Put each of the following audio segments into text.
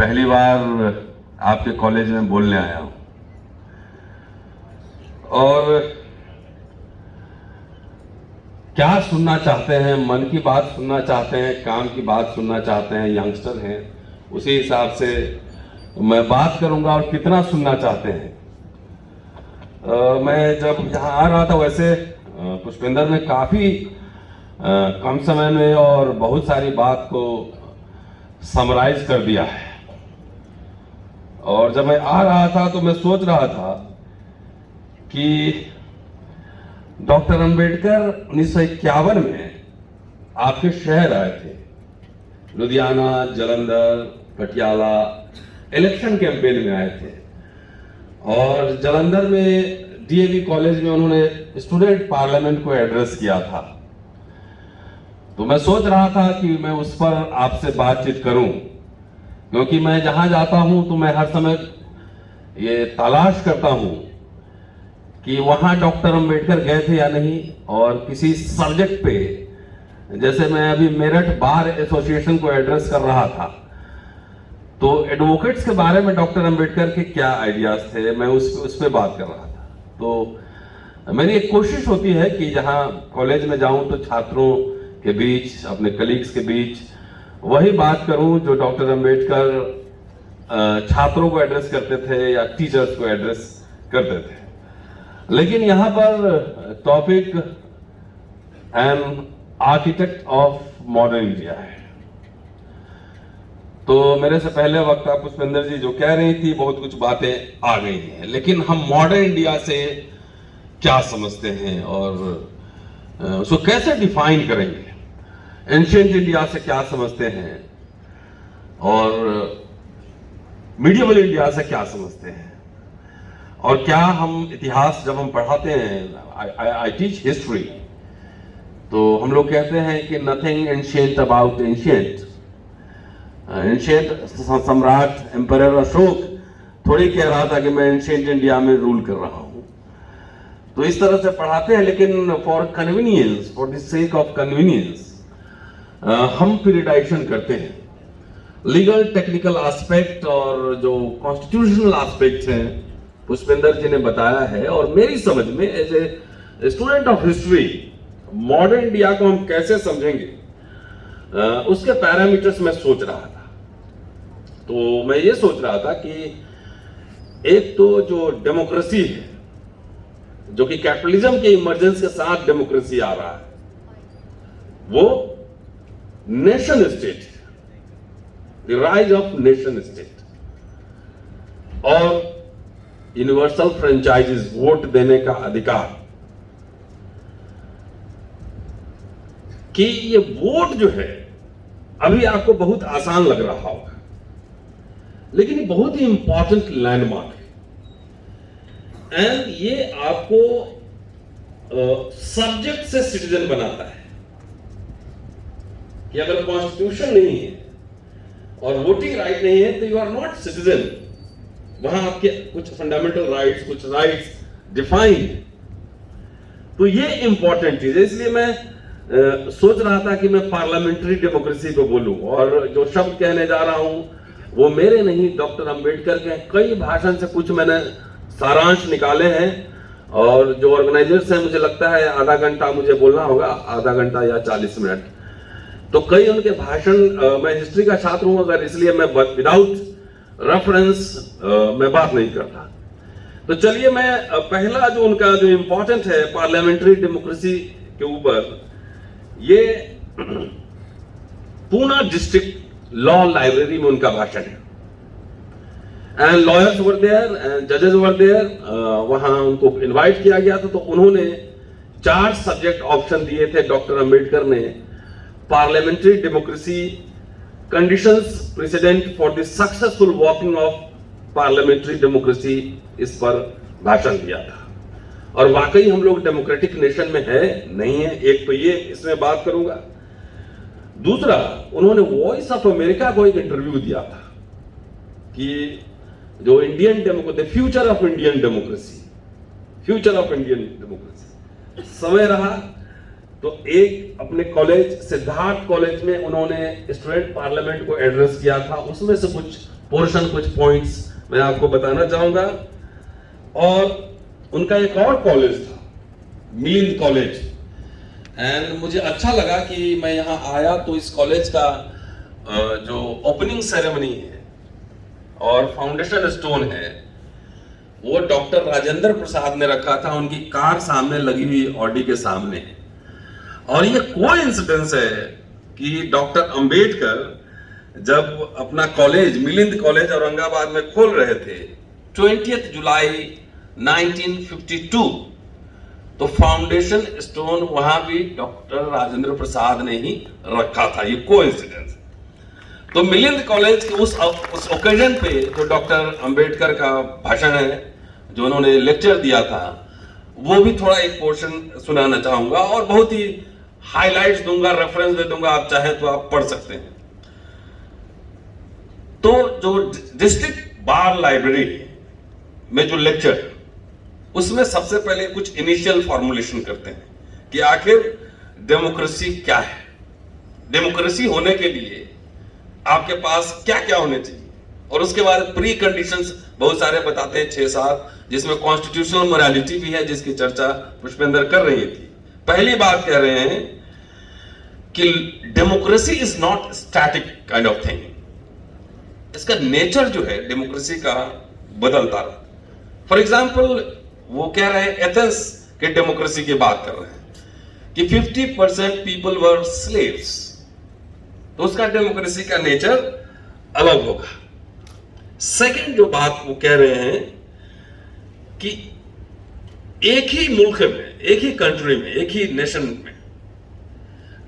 पहली बार आपके कॉलेज में बोलने आया हूं और क्या सुनना चाहते हैं, मन की बात सुनना चाहते हैं, काम की बात सुनना चाहते हैं, यंगस्टर हैं, उसी हिसाब से मैं बात करूंगा और कितना सुनना चाहते हैं। मैं जब यहाँ आ रहा था वैसे पुष्पेंद्र ने काफी कम समय में और बहुत सारी बात को समराइज कर दिया है। और जब मैं आ रहा था तो मैं सोच रहा था कि डॉक्टर अंबेडकर 1951 में आपके शहर आए थे, लुधियाना, जालंधर, पटियाला, इलेक्शन कैंपेन में आए थे। और जालंधर में डीएवी कॉलेज में उन्होंने स्टूडेंट पार्लियामेंट को एड्रेस किया था। तो मैं सोच रहा था कि मैं उस पर आपसे बातचीत करूं, क्योंकि मैं जहां जाता हूं तो मैं हर समय ये तलाश करता हूं कि वहां डॉक्टर अंबेडकर गए थे या नहीं। और किसी सब्जेक्ट पे, जैसे मैं अभी मेरठ बार एसोसिएशन को एड्रेस कर रहा था, तो एडवोकेट्स के बारे में डॉक्टर अंबेडकर के क्या आइडियाज थे, मैं उस पे बात कर रहा था। तो मेरी एक कोशिश होती है कि जहां कॉलेज में जाऊं तो छात्रों के बीच, अपने कलीग्स के बीच वही बात करूं जो डॉक्टर अंबेडकर छात्रों को एड्रेस करते थे या टीचर्स को एड्रेस करते थे। लेकिन यहां पर topic an architect of modern India है। तो मेरे से पहले वक्ता पुष्पेंद्र जी जो कह रही थी, बहुत कुछ बातें आ गई हैं, लेकिन हम मॉडर्न इंडिया से क्या समझते हैं और उसको कैसे डिफाइन करेंगे, एंशिएंट इंडिया से क्या समझते हैं और मिडिएवल इंडिया से क्या समझते हैं। और क्या हम इतिहास जब हम पढ़ाते हैं, आई टीच हिस्ट्री, तो हम लोग कहते हैं कि nothing ancient about ancient. Ancient सम्राट एम्परर अशोक थोड़ी कह रहा था कि मैं एंशिएंट इंडिया में रूल कर रहा हूं। तो इस तरह से पढ़ाते हैं, लेकिन for convenience, for the sake of convenience हम पीरियडाइजेशन करते हैं। लीगल टेक्निकल एस्पेक्ट और जो कॉन्स्टिट्यूशनल एस्पेक्ट हैं पुष्पेंद्र जी ने बताया है। और मेरी समझ में as a student of history modern India को हम कैसे समझेंगे, उसके पैरामीटर्स मैं सोच रहा था। तो मैं ये सोच रहा था कि एक तो जो डेमोक्रेसी है, जो कि कैपिटलिज्म के इमर्जेंस के साथ डेमोक्रेसी आ रहा है, वो nation state, the rise of nation state, और यूनिवर्सल फ्रेंचाइजीज, वोट देने का अधिकार। कि ये वोट जो है अभी आपको बहुत आसान लग रहा होगा, लेकिन ये बहुत ही इंपॉर्टेंट लैंडमार्क है। एंड ये आपको सब्जेक्ट से सिटीजन बनाता है कि अगर कॉन्स्टिट्यूशन नहीं है और वोटिंग राइट नहीं है तो यू आर नॉट सिटीजन। वहां आपके कुछ फंडामेंटल राइट्स, कुछ राइट्स डिफाइंड है। तो ये इंपॉर्टेंट चीज है। इसलिए मैं सोच रहा था कि मैं पार्लियामेंट्री डेमोक्रेसी पे बोलूं, और जो शब्द कहने जा रहा हूं वो मेरे नहीं, डॉक्टर अंबेडकर के कई भाषण से कुछ मैंने सारांश निकाले हैं। और जो ऑर्गेनाइजर्स हैं, मुझे लगता है आधा घंटा मुझे बोलना होगा, आधा घंटा या 40 मिनट। तो कई उनके भाषण, मैं हिस्ट्री का छात्र हूं अगर, इसलिए मैं विदाउट रेफरेंस मैं बात नहीं करता। तो चलिए मैं पहला जो उनका जो इंपॉर्टेंट है पार्लियामेंट्री डेमोक्रेसी के ऊपर, ये पूना डिस्ट्रिक्ट लॉ लाइब्रेरी में उनका भाषण है। And lawyers were there and जजेस वर देयर, वहां उनको इनवाइट किया गया था। तो उन्होंने 4 सब्जेक्ट ऑप्शन दिए थे डॉक्टर अंबेडकर ने। Parliamentary democracy, conditions president for the successful working of parliamentary democracy, इस पर भाषण दिया था। और वाकई हम लोग डेमोक्रेटिक नेशन में है नहीं है, एक तो ये इसमें बात करूंगा। दूसरा, उन्होंने वॉइस ऑफ अमेरिका को एक इंटरव्यू दिया था कि जो Indian democracy, future of Indian democracy, future of Indian democracy. समय रहा तो एक अपने कॉलेज सिद्धार्थ कॉलेज में उन्होंने स्टूडेंट पार्लियामेंट को एड्रेस किया था। उसमें से कुछ पोर्शन, कुछ पॉइंट्स मैं आपको बताना चाहूंगा। और उनका एक और कॉलेज था, मिलिंद कॉलेज, एंड मुझे अच्छा लगा कि मैं यहाँ आया तो इस कॉलेज का जो ओपनिंग सेरेमनी है और फाउंडेशन स्टोन है वो डॉक्टर राजेंद्र प्रसाद ने रखा था, उनकी कार सामने लगी हुई ऑडी के सामने। और ये कोइंसिडेंस है कि डॉक्टर अंबेडकर जब अपना कॉलेज, मिलिंद कॉलेज औरंगाबाद में खोल रहे थे 20 जुलाई 1952, तो फाउंडेशन स्टोन वहां भी डॉक्टर राजेंद्र प्रसाद ने ही रखा था। ये कोइंसिडेंस। तो मिलिंद कॉलेज के उस ओकेजन पे जो डॉक्टर अंबेडकर का भाषण है, जो उन्होंने लेक्चर दिया था, वो भी थोड़ा एक पोर्शन सुनाना चाहूंगा और बहुत ही हाइलाइट्स दूंगा, रेफरेंस दे दूंगा, आप चाहें तो आप पढ़ सकते हैं। तो जो डिस्ट्रिक्ट बार लाइब्रेरी में जो लेक्चर, उसमें सबसे पहले कुछ इनिशियल फॉर्मुलेशन करते हैं कि आखिर डेमोक्रेसी क्या है, डेमोक्रेसी होने के लिए आपके पास क्या क्या होने चाहिए, और उसके बाद प्री कंडीशंस बहुत सारे बताते हैं, 6-7, जिसमें कॉन्स्टिट्यूशनल मोरालिटी भी है जिसकी चर्चा पुष्पेंद्र कर रही थी। पहली बात कह रहे हैं कि democracy is not static kind of thing, इसका नेचर जो है डेमोक्रेसी का बदलता रहा। फॉर एग्जाम्पल वो कह रहे हैं, एथेंस के डेमोक्रेसी की बात कर रहे हैं कि 50% पीपल वर स्लेव्स, तो उसका डेमोक्रेसी का नेचर अलग होगा। सेकंड जो बात वो कह रहे हैं कि एक ही मुल्क में, एक ही कंट्री में, एक ही नेशन में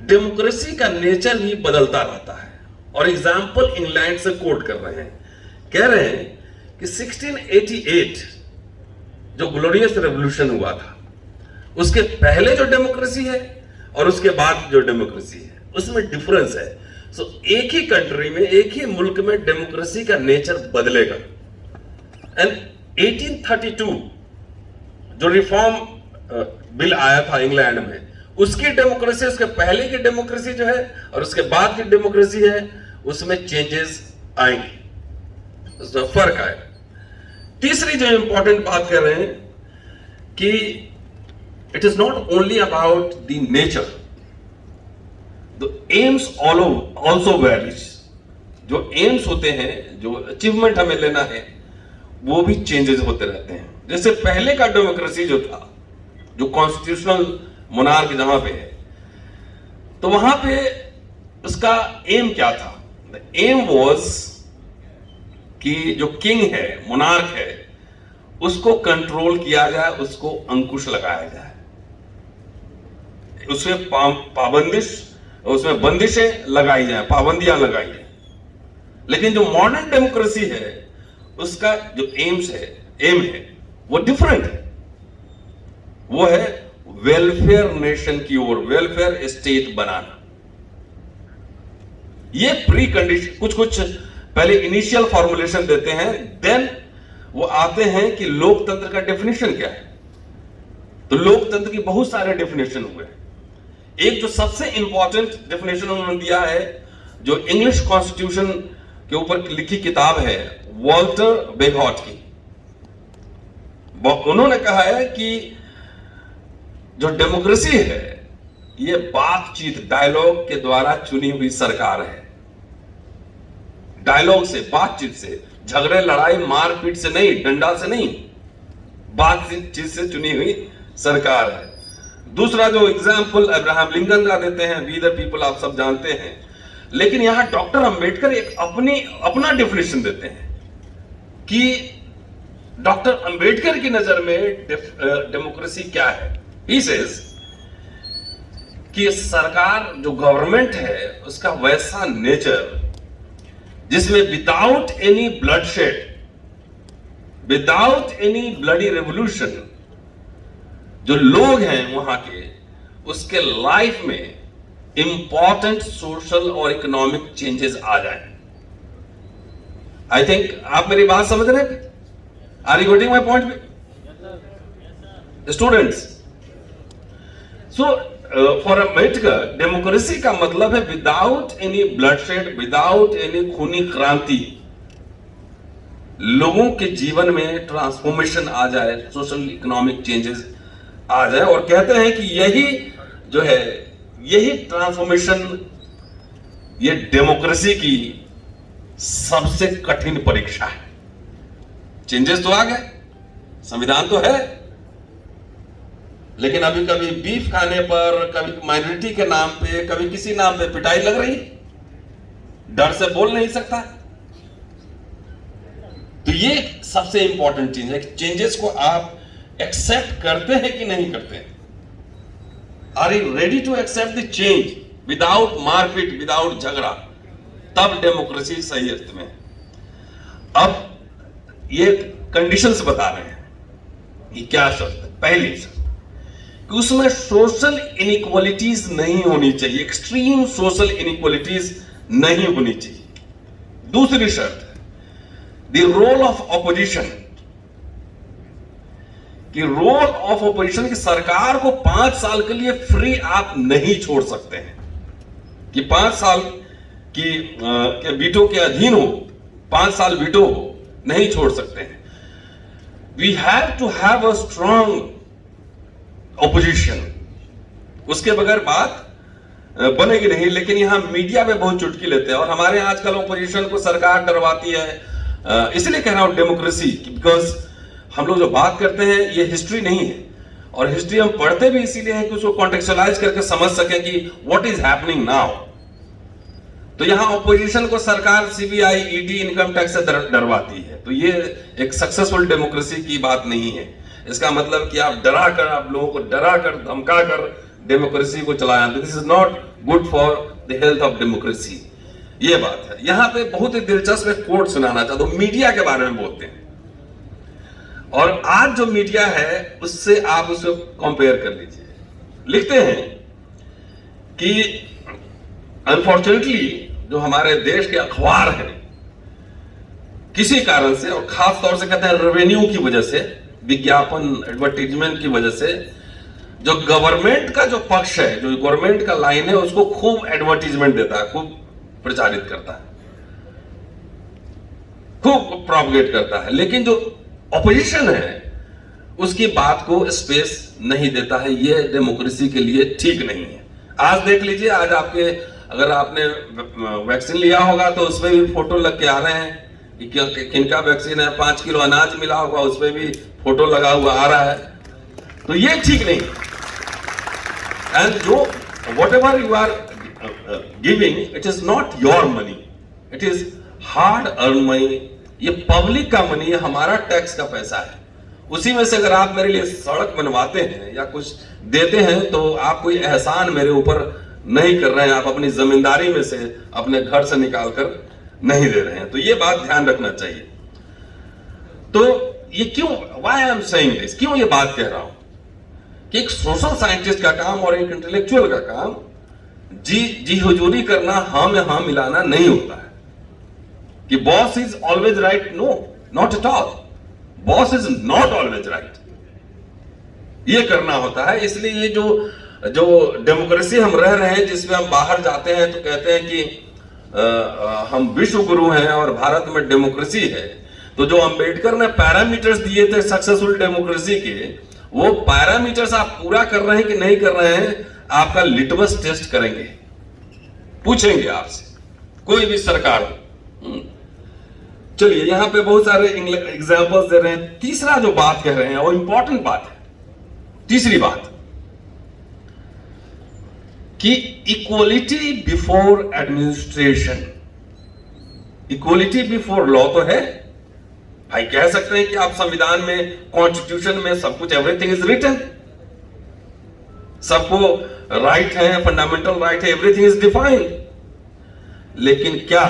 डेमोक्रेसी का नेचर ही बदलता रहता है। और एग्जाम्पल इंग्लैंड से कोट कर रहे हैं, कह रहे हैं कि 1688 जो ग्लोरियस रेवोल्यूशन हुआ था, उसके पहले जो डेमोक्रेसी है और उसके बाद जो डेमोक्रेसी है, उसमें डिफरेंस है। सो एक ही कंट्री में, एक ही मुल्क में डेमोक्रेसी का नेचर बदलेगा। एंड 1832 जो रिफॉर्म बिल आया था इंग्लैंड में, उसकी डेमोक्रेसी, उसके पहले की डेमोक्रेसी जो है और उसके बाद की डेमोक्रेसी है, उसमें चेंजेस आएंगे, उसमें फर्क आएगा। तीसरी जो इंपॉर्टेंट बात कर रहे हैं कि it is not only about the nature, the AIIMS also varies. जो एम्स होते हैं, जो अचीवमेंट हमें लेना है, वो भी चेंजेस होते रहते हैं। जैसे पहले का डेमोक्रेसी जो था, जो कॉन्स्टिट्यूशनल मोनार्क जहां पे है, तो वहां पे उसका एम क्या था? द एम वाज कि जो किंग है, मोनार्क है, उसको कंट्रोल किया जाए, उसको अंकुश लगाया जाए, उसमें उसमें बंदिशें लगाई जाए, पाबंदियां लगाई जाए। लेकिन जो मॉडर्न डेमोक्रेसी है, उसका जो एम है वो डिफरेंट है। वो है वेलफेयर नेशन की ओर, वेलफेयर स्टेट बनाना। ये प्री कंडीशन, कुछ पहले इनिशियल फॉर्मुलेशन देते हैं, देन वो आते हैं कि लोकतंत्र का डेफिनेशन क्या है। तो लोकतंत्र की बहुत सारे डेफिनेशन हुए। एक जो सबसे इंपॉर्टेंट डेफिनेशन उन्होंने दिया है, जो इंग्लिश कॉन्स्टिट्यूशन के ऊपर लिखी किताब है, वॉल्टर बेगॉट की, उन्होंने कहा है कि जो डेमोक्रेसी है, ये बातचीत, डायलॉग के द्वारा चुनी हुई सरकार है। डायलॉग से, बातचीत से, झगड़े, लड़ाई, मारपीट से नहीं, डंडा से नहीं, बातचीत से चुनी हुई सरकार है। दूसरा जो एग्जाम्पल अब्राहम लिंकन का देते हैं, वी द पीपल, आप सब जानते हैं। लेकिन यहां डॉक्टर अंबेडकर एक अपना डेफिनेशन देते हैं कि डॉक्टर अंबेडकर की नजर में डेमोक्रेसी क्या है। He says कि सरकार, जो गवर्नमेंट है, उसका वैसा नेचर जिसमें without any bloodshed, without any bloody revolution, जो लोग हैं वहां के, उसके लाइफ में इंपॉर्टेंट सोशल और इकोनॉमिक चेंजेस आ जाए। आई थिंक आप मेरी बात समझ रहे हैं? Are you getting my point? Students, so for Ambedkar democracy का मतलब है without any bloodshed, without any खूनी क्रांति, लोगों के जीवन में ट्रांसफॉर्मेशन आ जाए, सोशल इकोनॉमिक चेंजेस आ जाए। और कहते हैं कि यही जो है, यही ट्रांसफॉर्मेशन, ये डेमोक्रेसी की सबसे कठिन परीक्षा है। चेंजेस तो आ गए, संविधान तो है, लेकिन अभी कभी बीफ खाने पर, कभी माइनॉरिटी के नाम पे, कभी किसी नाम पे पिटाई लग रही, डर से बोल नहीं सकता। तो ये सबसे इंपॉर्टेंट चीज है कि चेंजेस को आप एक्सेप्ट करते हैं कि नहीं करते हैं। Are you ready to accept the change without मारपीट, विदाउट झगड़ा? तब डेमोक्रेसी सही अर्थ में है। अब ये कंडीशंस बता रहे हैं, ये क्या शर्त है? पहली शर्त कि उसमें सोशल इनइक्वालिटीज नहीं होनी चाहिए, एक्सट्रीम सोशल इनइक्वालिटीज नहीं होनी चाहिए। दूसरी शर्त है द रोल ऑफ ऑपोजिशन, कि रोल ऑफ ऑपोजिशन की सरकार को 5 साल के लिए फ्री आप नहीं छोड़ सकते हैं, कि 5 साल की वीटो के अधीन हो, 5 साल वीटो हो, नहीं छोड़ सकते हैं। We have to have a strong opposition, उसके बगैर बात बनेगी नहीं। लेकिन यहां मीडिया में बहुत चुटकी लेते हैं, और हमारे यहां आजकल ऑपोजिशन को सरकार डरवाती है। इसलिए कह रहा हूं डेमोक्रेसी, बिकॉज हम लोग जो बात करते हैं ये हिस्ट्री नहीं है, और हिस्ट्री हम पढ़ते भी इसीलिए है कि उसको कॉन्टेक्चुअलाइज करके समझ सके कि व्हाट इज हैपनिंग नाउ। तो यहां ऑपोजिशन को सरकार सीबीआई, ईडी, इनकम टैक्स से डरवाती है, तो ये एक सक्सेसफुल डेमोक्रेसी की बात नहीं है। इसका मतलब कि आप डरा कर, आप लोगों को डरा कर, धमका कर डेमोक्रेसी को चलाया, this is not good for the health of democracy. ये बात है। यहां पे बहुत ही दिलचस्प एक कोट सुनाना चाहता हूं, मीडिया के बारे में बोलते हैं, और आज जो मीडिया है उससे आप उसको कंपेयर कर लीजिए। लिखते हैं कि अनफॉर्चुनेटली जो हमारे देश के अखबार हैं, किसी कारण से, और खास तौर से कहते हैं रेवेन्यू की वजह से, विज्ञापन, एडवर्टीजमेंट की वजह से, जो गवर्नमेंट का जो पक्ष है, जो गवर्नमेंट का लाइन है, उसको खूब एडवर्टीजमेंट देता है, खूब प्रचारित करता है, खूब प्रोपगेट करता है। लेकिन जो ऑपोजिशन है उसकी बात को स्पेस नहीं देता है। ये डेमोक्रेसी के लिए ठीक नहीं है। आज देख लीजिए, आज आपके, अगर आपने वैक्सीन लिया होगा तो उसमें भी फोटो लग के आ रहे हैं कि किनका वैक्सीन है। 5 किलो अनाज मिला होगा, उसमें भी फोटो लगा हुआ आ रहा है। तो ये ठीक नहीं। एंड जो whatever you are giving, it is not your money, it is hard earned money। ये पब्लिक का मनी है, हमारा टैक्स का पैसा है। उसी में से अगर आप मेरे लिए सड़क बनवाते हैं या कुछ देते हैं तो आप कोई एहसान मेरे ऊपर नहीं कर रहे हैं, आप अपनी जमींदारी में से, अपने घर से निकाल कर नहीं दे रहे हैं। तो ये बात ध्यान रखना चाहिए। तो ये क्यों, why I am saying this, क्यों ये बात कह रहा हूं कि एक सोशल साइंटिस्ट का काम और एक इंटेलेक्चुअल का काम जी हुजूरी करना, हाँ में हाँ मिलाना नहीं होता है। कि boss is always right, no, not at all. Boss is not always right, ये करना होता है। इसलिए ये जो डेमोक्रेसी हम रह रहे हैं, जिसमें हम बाहर जाते हैं तो कहते हैं कि हम विश्व गुरु हैं और भारत में डेमोक्रेसी है। तो जो अंबेडकर ने पैरामीटर्स दिए थे सक्सेसफुल डेमोक्रेसी के, वो पैरामीटर्स आप पूरा कर रहे हैं कि नहीं कर रहे हैं, आपका लिटमस टेस्ट करेंगे, पूछेंगे आपसे, कोई भी सरकार हो। चलिए, यहां पे बहुत सारे एग्जांपल्स दे रहे हैं। तीसरा जो बात कह रहे हैं वो इंपॉर्टेंट बात है। तीसरी बात कि equality before administration, equality before law तो है भाई, कह सकते हैं कि आप संविधान में, कॉन्स्टिट्यूशन में सब कुछ, एवरीथिंग इज रिटन, सबको राइट है, फंडामेंटल राइट है, एवरीथिंग इज डिफाइंड। लेकिन क्या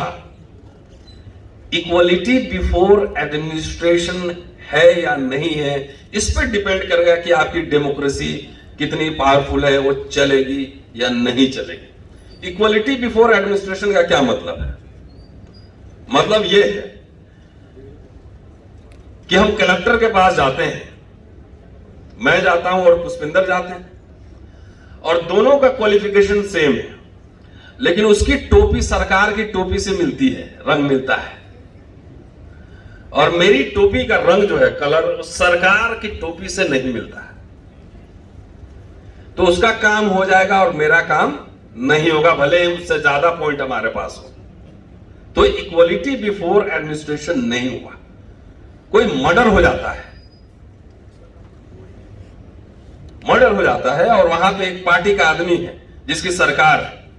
इक्वलिटी बिफोर एडमिनिस्ट्रेशन है या नहीं है, इस पर डिपेंड करेगा कि आपकी डेमोक्रेसी कितनी पावरफुल है, वो चलेगी या नहीं चलेगी। इक्वलिटी बिफोर एडमिनिस्ट्रेशन का क्या मतलब है? मतलब यह है कि हम कलेक्टर के पास जाते हैं, मैं जाता हूं और पुष्पिंदर जाते हैं, और दोनों का क्वालिफिकेशन सेम है, लेकिन उसकी टोपी सरकार की टोपी से मिलती है, रंग मिलता है, और मेरी टोपी का रंग जो है, कलर, सरकार की टोपी से नहीं मिलता है, तो उसका काम हो जाएगा और मेरा काम नहीं होगा, भले ही उससे ज्यादा पॉइंट हमारे पास हो। तो इक्वलिटी बिफोर एडमिनिस्ट्रेशन नहीं हुआ। कोई मर्डर हो जाता है, मर्डर हो जाता है और वहां पे एक पार्टी का आदमी है जिसकी सरकार है,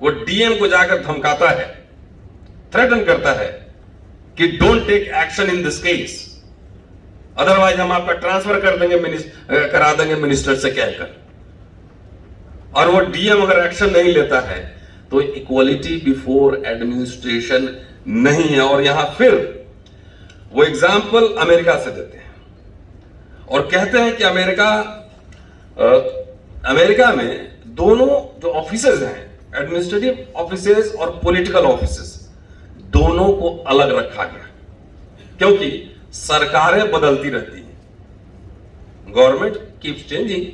वो डीएम को जाकर धमकाता है, थ्रेटन करता है कि don't take action in this case, otherwise हम आपका ट्रांसफर कर देंगे, करा देंगे मिनिस्टर से कहकर। और वो डीएम अगर एक्शन नहीं लेता है तो इक्वलिटी बिफोर एडमिनिस्ट्रेशन नहीं है। और यहां फिर वो एग्जाम्पल अमेरिका से देते हैं और कहते हैं कि अमेरिका में दोनों जो ऑफिसेज हैं, एडमिनिस्ट्रेटिव ऑफिसेज और पॉलिटिकल ऑफिसेज, दोनों को अलग रखा गया, क्योंकि सरकारें बदलती रहती हैं, गवर्नमेंट कीप्स चेंजिंग,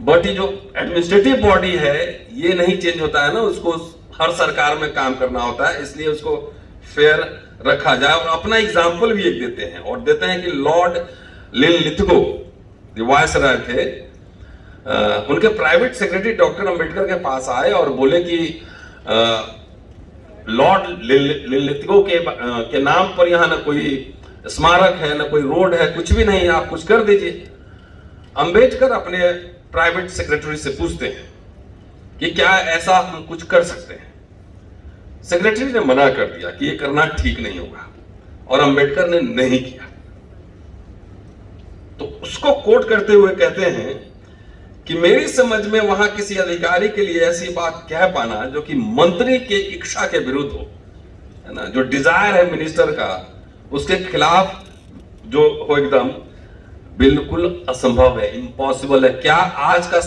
बट ये जो एडमिनिस्ट्रेटिव बॉडी है ये नहीं चेंज होता है ना, उसको हर सरकार में काम करना होता है, इसलिए उसको फेयर रखा जाए। और अपना एग्जाम्पल भी एक देते हैं और देते हैं कि लॉर्ड लिनलिथगो जो वायसराय थे, उनके प्राइवेट सेक्रेटरी डॉक्टर अंबेडकर के पास आए और बोले कि लॉर्ड लिनलिथगो के नाम पर यहां ना कोई स्मारक है, ना कोई रोड है, कुछ भी नहीं है, आप कुछ कर दीजिए। अंबेडकर अपने प्राइवेट सेक्रेटरी से पूछते हैं कि क्या ऐसा हम कुछ कर सकते हैं। सेक्रेटरी ने मना कर दिया कि ये करना ठीक नहीं होगा और अंबेडकर ने नहीं किया। तो उसको कोट करते हुए कहते हैं कि मेरी समझ में वहां किसी अधिकारी के लिए ऐसी बात कह पाना जो कि मंत्री के इच्छा के विरुद्ध हो, है ना, जो डिजायर है मिनिस्टर का उसके खिलाफ जो हो, एकदम बिल्कुल असंभव है, इम्पॉसिबल है। क्या आज का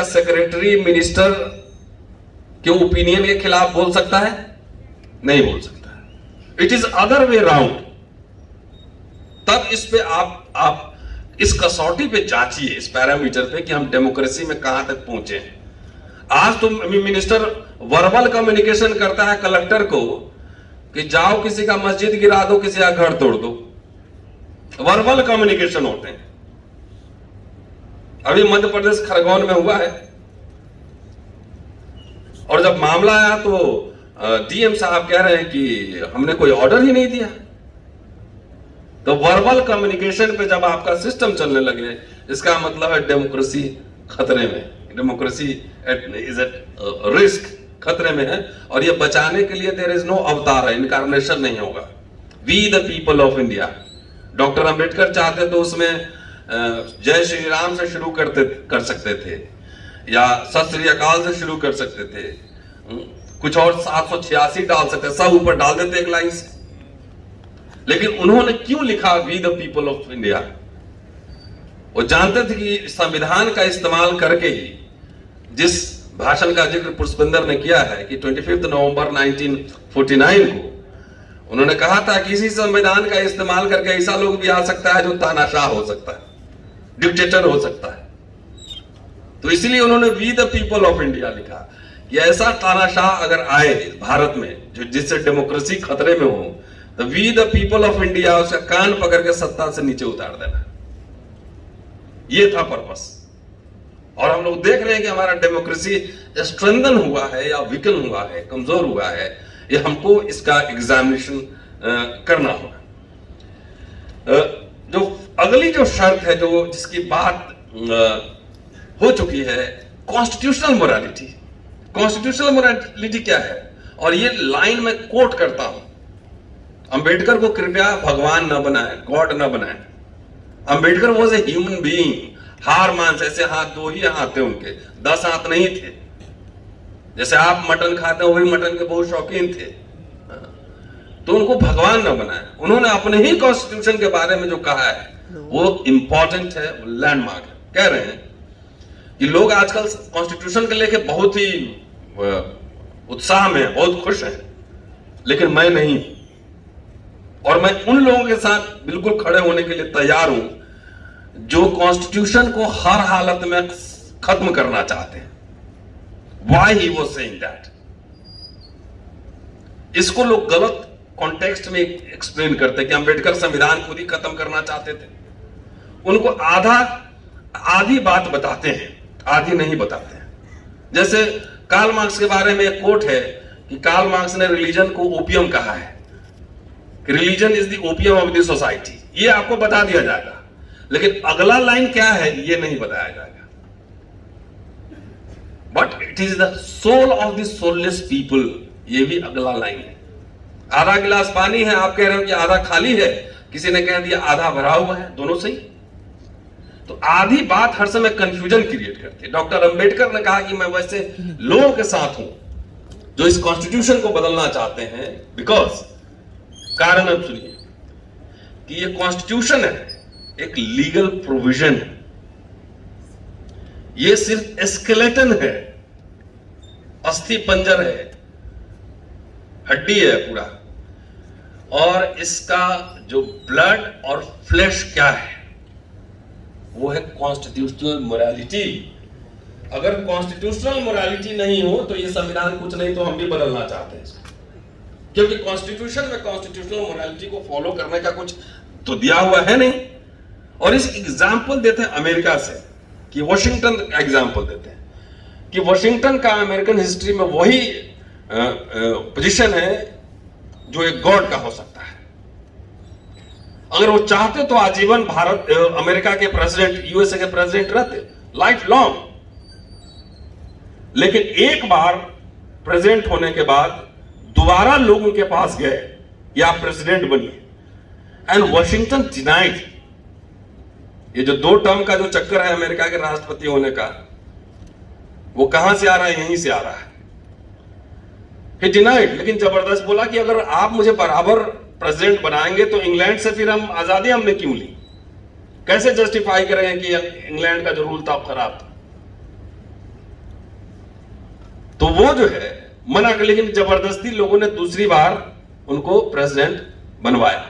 सेक्रेटरी मिनिस्टर के ओपिनियन के खिलाफ बोल सकता है? नहीं बोल सकता। It is other way round. तब इस पे आप इस कसौटी पे जांचिए, इस पैरामीटर पे कि हम डेमोक्रेसी में कहां तक पहुंचे हैं। आज तो मिनिस्टर वर्बल कम्युनिकेशन करता है कलेक्टर को कि जाओ किसी का मस्जिद गिरा दो, किसी का घर तोड़ दो, वर्बल कम्युनिकेशन होते हैं। अभी मध्य प्रदेश खरगोन में हुआ है और जब मामला आया तो डीएम साहब कह रहे हैं कि हमने कोई ऑर्डर ही नहीं दिया। तो वर्बल कम्युनिकेशन पे जब आपका सिस्टम चलने लगे, इसका मतलब है डेमोक्रेसी खतरे में, डेमोक्रेसी इज एट रिस्क, खतरे में है। और ये बचाने के लिए देयर इज नो अवतार है, इनकारनेशन नहीं होगा। We the people of India, doctor Ambedkar चाहते तो उसमें जय श्री राम से शुरू कर सकते थे या सत श्री अकाल से शुरू कर सकते थे, कुछ और 786 डाल सकते, सब ऊपर डाल देते एक लाइन से। लेकिन उन्होंने क्यों लिखा we the people of India? वो जानते थे कि संविधान का इस्तेमाल करके ही, जिस भाषण का जिक्र पुष्पेंद्र ने किया है कि 25 नवंबर 1949 को उन्होंने कहा था कि इसी संविधान का इस्तेमाल करके ऐसा लोग भी आ सकता है जो तानाशाह हो सकता है, डिक्टेटर हो सकता है। तो इसलिए उन्होंने we the people of India लिखा कि ऐसा तानाशाह अगर आए भारत में जो जिससे डेमोक्रेसी खतरे में हो, तो we the people of India उसका कान पकड़ के सत्ता से नीचे उतार देना। ये था पर्पस। और हम लोग देख रहे हैं कि हमारा डेमोक्रेसी स्ट्रेंथन हुआ है या वीकन हुआ है, कमजोर हुआ है, ये हमको इसका एग्जामिनेशन करना होगा। जो अगली जो शर्त है, जो जिसकी बात हो चुकी है, कॉन्स्टिट्यूशनल मोरालिटी। कॉन्स्टिट्यूशनल मोरालिटी क्या है? और ये लाइन में कोट करता हूं, अंबेडकर को कृपया भगवान न बनाए, गॉड न बनाए। Ambedkar was a human being. हार मांस, ऐसे हाथ, 2 ही हाथ थे उनके, 10 हाथ नहीं थे। जैसे आप मटन खाते हो, वही मटन के बहुत शौकीन थे, तो उनको भगवान न बनाए। उन्होंने अपने ही कॉन्स्टिट्यूशन के बारे में जो कहा है वो इंपॉर्टेंट है, लैंडमार्क है। कह रहे हैं कि लोग आजकल कॉन्स्टिट्यूशन के लेके बहुत ही उत्साह में, बहुत खुश हैं, लेकिन मैं नहीं। और मैं उन लोगों के साथ बिल्कुल खड़े होने के लिए तैयार हूं जो कॉन्स्टिट्यूशन को हर हालत में खत्म करना चाहते हैं। Why he was saying that? इसको लोग गलत कॉन्टेक्स्ट में एक्सप्लेन करते हैं कि अंबेडकर संविधान खुद ही खत्म करना चाहते थे। उनको आधी बात बताते हैं, आधी नहीं बताते हैं। जैसे कार्ल मार्क्स के बारे में एक कोट है कि कार्ल मार्क्स ने रिलीजन को ओपियम कहा है, कि religion is the opium of the society. ये आपको बता दिया जाएगा, लेकिन अगला लाइन क्या है ये नहीं बताया जाएगा। But it is the soul of the soulless people, ये भी अगला लाइन है। आधा गिलास पानी है, आप कह रहे हो कि आधा खाली है, किसी ने कह दिया आधा भरा हुआ है, दोनों सही। तो आधी बात हर समय कंफ्यूजन क्रिएट करती है। डॉक्टर अंबेडकर ने कहा कि मैं वैसे लोगों के साथ हूं जो इस कॉन्स्टिट्यूशन को बदलना चाहते हैं, बिकॉज कारण अब सुनिए कि ये कॉन्स्टिट्यूशन है, एक लीगल प्रोविजन है, ये सिर्फ स्केलेटन है, अस्थि पंजर है, हड्डी है पूरा, और इसका जो ब्लड और फ्लैश क्या है वो है कॉन्स्टिट्यूशनल मोरालिटी। अगर कॉन्स्टिट्यूशनल मोरालिटी नहीं हो तो ये संविधान कुछ नहीं, तो हम भी बदलना चाहते हैं इसको, क्योंकि कॉन्स्टिट्यूशन में कॉन्स्टिट्यूशनल मोरालिटी को फॉलो करने का कुछ तो दिया हुआ है नहीं। और इस एग्जाम्पल देते हैं अमेरिका से, कि वॉशिंगटन का एग्जाम्पल देते हैं कि वॉशिंगटन का अमेरिकन हिस्ट्री में वही पोजीशन है जो एक गॉड का हो सकता है। अगर वो चाहते तो आजीवन भारत अमेरिका के प्रेसिडेंट, यूएसए के प्रेसिडेंट रहते, लाइफ लॉन्ग। लेकिन एक बार प्रेसिडेंट होने के बाद दोबारा लोग उनके पास गए कि आप प्रेसिडेंट बनिए, एंड वॉशिंगटन डिनाइड। ये जो 2 टर्म का जो चक्कर है अमेरिका के राष्ट्रपति होने का, वो कहां से आ रहा है? यहीं से आ रहा है। ही डिनाइड, लेकिन जबरदस्त बोला कि अगर आप मुझे बराबर प्रेसिडेंट बनाएंगे तो इंग्लैंड से फिर हम आजादी हमने क्यों ली? कैसे जस्टिफाई करेंगे कि इंग्लैंड का जो रूल था खराब था? तो वो जो है मना कर, लेकिन जबरदस्ती लोगों ने दूसरी बार उनको प्रेसिडेंट बनवाया।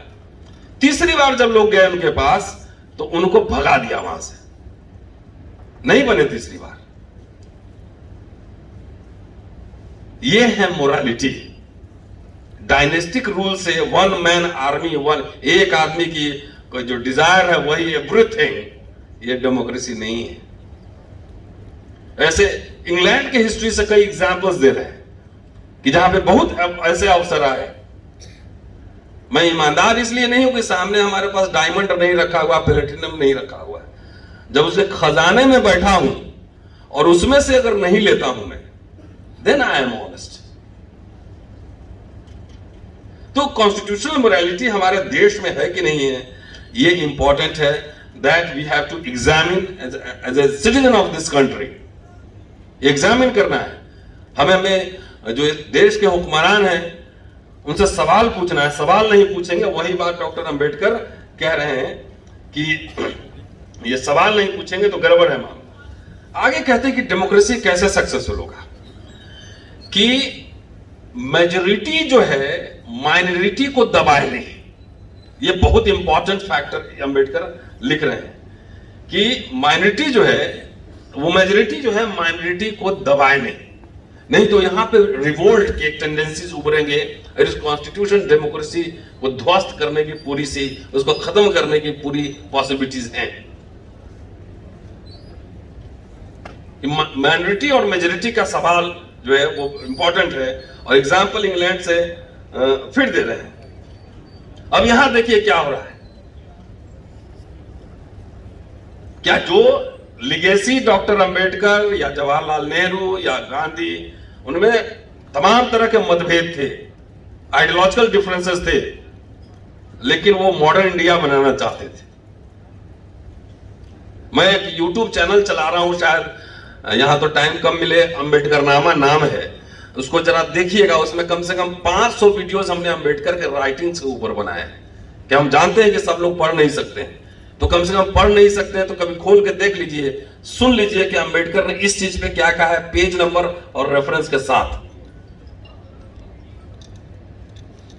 तीसरी बार जब लोग गए उनके पास तो उनको भगा दिया वहां से, नहीं बने तीसरी बार। ये है मोरालिटी। डायनेस्टिक रूल से वन मैन आर्मी, वन एक आदमी की कोई जो डिजायर है वही एवरीथिंग, ये डेमोक्रेसी नहीं है। ऐसे इंग्लैंड के हिस्ट्री से कई एग्जांपल्स दे रहे हैं कि जहां पे बहुत ऐसे अवसर आए। मैं ईमानदार इसलिए नहीं हूं कि सामने हमारे पास डायमंड नहीं रखा हुआ, प्लेटिनम नहीं रखा हुआ है। जब उसके खजाने में बैठा हूं और उसमें से अगर नहीं लेता हूं मैं, देन आई एम ऑनेस्ट। तो कॉन्स्टिट्यूशनल मोरालिटी हमारे देश में है कि नहीं है, ये इंपॉर्टेंट है। That we have to examine as a citizen of this country. Examine करना है हमें जो देश के हुक्मरान हैं उनसे सवाल पूछना है। सवाल नहीं पूछेंगे, वही बात डॉक्टर अंबेडकर कह रहे हैं कि ये सवाल नहीं पूछेंगे तो गड़बड़ है मामला। आगे कहते हैं कि डेमोक्रेसी कैसे सक्सेसफुल होगा, कि मेजॉरिटी जो है माइनॉरिटी को दबाए नहीं। ये बहुत इंपॉर्टेंट फैक्टर अंबेडकर लिख रहे हैं कि माइनॉरिटी जो है वो मेजॉरिटी जो है माइनॉरिटी को दबाए नहीं तो यहां पे रिवोल्ट के टेंडेंसीज उभरेंगे। इस कॉन्स्टिट्यूशन डेमोक्रेसी को ध्वस्त करने की पूरी सी, उसको खत्म करने की पूरी पॉसिबिलिटीज हैं। माइनॉरिटी और मेजॉरिटी का सवाल जो है वो इंपॉर्टेंट है, और एग्जाम्पल इंग्लैंड से फिर दे रहे हैं। अब यहां देखिए क्या हो रहा है। क्या जो लिगेसी डॉक्टर अंबेडकर या जवाहरलाल नेहरू या गांधी, उनमें तमाम तरह के मतभेद थे, आइडियोलॉजिकल डिफरेंसेस थे, लेकिन वो मॉडर्न इंडिया बनाना चाहते थे। मैं एक यूट्यूब चैनल चला रहा हूं, शायद यहां तो टाइम कम मिले, अंबेडकर नामा नाम है, उसको जरा देखिएगा। उसमें कम से कम 500 वीडियोस हमने अंबेडकर के राइटिंग्स के ऊपर बनाए हैं, कि हम जानते हैं कि सब लोग पढ़ नहीं सकते हैं, तो कम से कम पढ़ नहीं सकते हैं तो कभी खोल के देख लीजिए, सुन लीजिए कि अंबेडकर ने इस चीज पे क्या कहा है, पेज नंबर और रेफरेंस के साथ।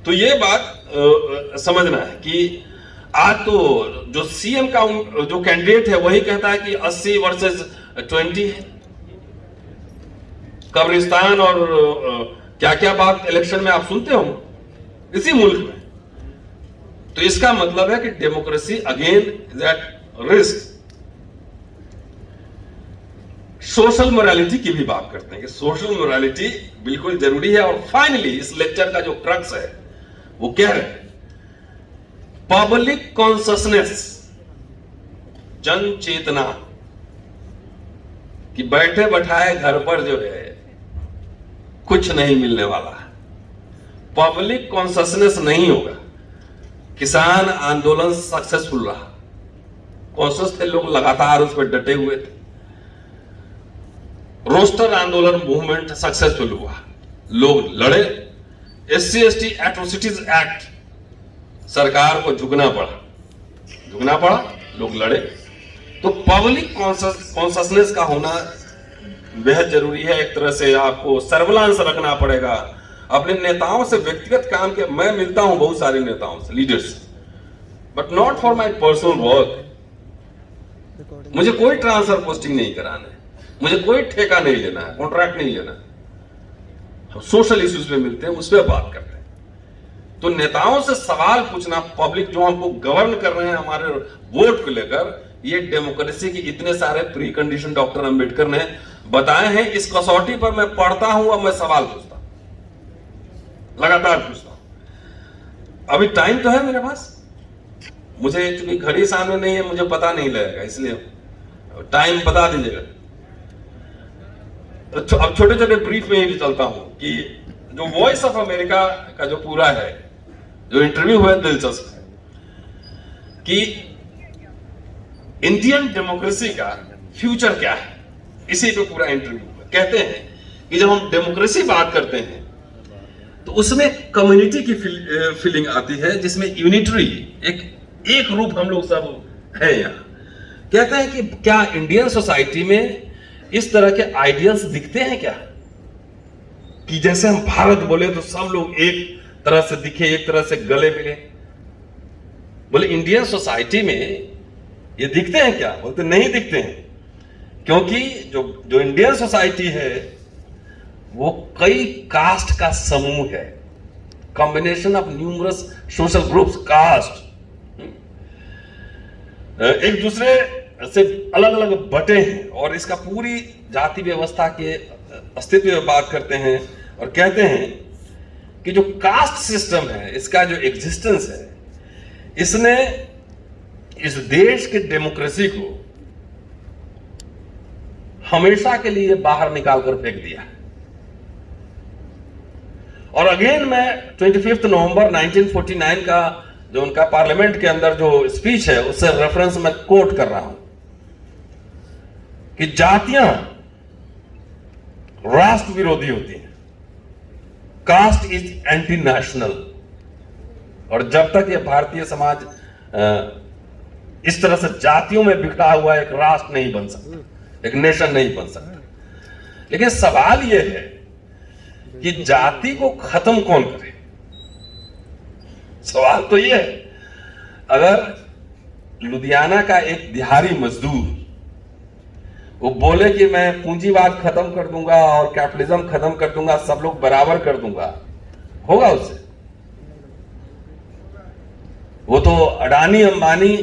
तो ये बात समझना है कि आज तो जो सीएम का जो कैंडिडेट है वही कहता है कि 80 वर्सेस 20 है। कब्रिस्तान और क्या क्या बात इलेक्शन में आप सुनते हो इसी मुल्क में। तो इसका मतलब है कि democracy again is at risk. Social morality की भी बात करते हैं कि सोशल मोरालिटी बिल्कुल जरूरी है। और फाइनली इस लेक्चर का जो क्रक्स है वो कह रहे हैं पब्लिक कॉन्शसनेस, जन चेतना, कि बैठे बैठाए घर पर जो है कुछ नहीं मिलने वाला है। पब्लिक कॉन्शसनेस नहीं होगा। किसान आंदोलन सक्सेसफुल रहा, कॉन्शियस थे लोग, लगातार उस पर डटे हुए थे। रोस्टर आंदोलन मूवमेंट सक्सेसफुल हुआ, लोग लड़े। SC/ST एट्रोसिटीज एक्ट, सरकार को झुकना पड़ा, लोग लड़े। तो पब्लिक कॉन्शसनेस का होना बेहद जरूरी है। एक तरह से आपको सर्विलांस रखना पड़ेगा अपने नेताओं से। व्यक्तिगत काम के मैं मिलता हूं बहुत सारे नेताओं से, leaders, but not for my personal work. मुझे कोई ट्रांसफर पोस्टिंग नहीं कराना है, मुझे कोई ठेका नहीं लेना है, कॉन्ट्रैक्ट नहीं लेना है। हम सोशल इश्यूज पे मिलते हैं, उस पर बात करते हैं। तो नेताओं से सवाल पूछना, पब्लिक जो हमको गवर्न कर रहे हैं हमारे वोट को लेकर, ये डेमोक्रेसी की इतने सारे प्री कंडीशन डॉक्टर अंबेडकर ने बताए हैं। इस कसौटी पर मैं पढ़ता हूं और मैं सवाल पूछता हूं, लगातार पूछता हूं। अभी टाइम तो है मेरे पास, मुझे चूंकि घड़ी सामने नहीं है, मुझे पता नहीं लगेगा, इसलिए टाइम बता दीजिएगा। तो अब छोटे छोटे ब्रीफ में ही चलता हूं कि जो वॉइस ऑफ अमेरिका का जो पूरा है, जो इंटरव्यू हुआ, दिलचस्प है कि इंडियन डेमोक्रेसी का फ्यूचर क्या है। इसी पे पूरा इंटरव्यू हुआ। कहते हैं कि जब हम डेमोक्रेसी बात करते हैं तो उसमें कम्युनिटी की फीलिंग आती है, जिसमें यूनिटरी एक रूप हम लोग सब है यहाँ। कहते हैं कि क्या इंडियन सोसाइटी में इस तरह के आइडियल्स दिखते हैं क्या, कि जैसे हम भारत बोले तो सब लोग एक तरह से दिखे, एक तरह से गले मिले। बोले इंडियन सोसाइटी में ये दिखते हैं क्या? बोलते नहीं दिखते हैं, क्योंकि जो इंडियन सोसाइटी है वो कई कास्ट का समूह है, combination of numerous social groups, caste, एक दूसरे से अलग अलग बटे हैं। और इसका पूरी जाति व्यवस्था के अस्तित्व में बात करते हैं और कहते हैं कि जो कास्ट सिस्टम है, इसका जो एग्जिस्टेंस है, इसने इस देश के डेमोक्रेसी को हमेशा के लिए बाहर निकालकर फेंक दिया। और अगेन मैं 25 नवंबर 1949 का जो उनका पार्लियामेंट के अंदर जो स्पीच है, उससे रेफरेंस मैं कोट कर रहा हूं कि जातियां राष्ट्र विरोधी होती हैं, कास्ट इज एंटी नेशनल। और जब तक ये भारतीय समाज इस तरह से जातियों में बिखरा हुआ एक राष्ट्र नहीं बन सकता, एक नेशन नहीं बन सकता। लेकिन सवाल यह है कि जाति को खत्म कौन करे? सवाल तो यह है, अगर लुधियाना का एक दिहाड़ी मजदूर वो बोले कि मैं पूंजीवाद खत्म कर दूंगा और कैपिटलिज्म खत्म कर दूंगा, सब लोग बराबर कर दूंगा, होगा उससे? वो तो अडानी अंबानी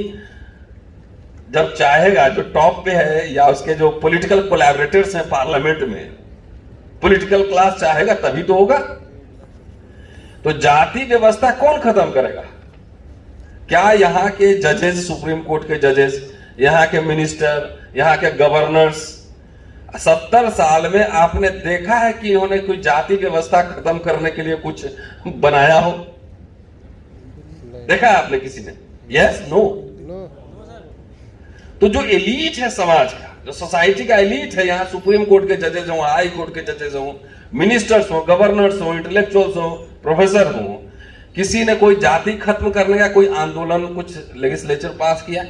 जब चाहेगा, जो टॉप पे है या उसके जो पॉलिटिकल कोलैबोरेटर्स हैं पार्लियामेंट में, पॉलिटिकल क्लास चाहेगा तभी तो होगा। तो जाति व्यवस्था कौन खत्म करेगा? क्या यहाँ के जजेस, सुप्रीम कोर्ट के जजेस, यहाँ के मिनिस्टर, यहाँ के गवर्नर्स, 70 साल में आपने देखा है कि इन्होंने कोई जाति व्यवस्था खत्म करने के लिए कुछ बनाया हो? देखा है आपने किसी ने? Yes, no. तो जो एलीट है समाज का, जो सोसाइटी का एलीट है, यहाँ सुप्रीम कोर्ट के जजेस हो, हाई कोर्ट के जजेस हो, मिनिस्टर्स हो, गवर्नर्स हो, इंटेलेक्चुअल्स हो, प्रोफेसर हो, किसी ने कोई जाति खत्म करने का कोई आंदोलन, कुछ लेजिस्लेचर पास किया?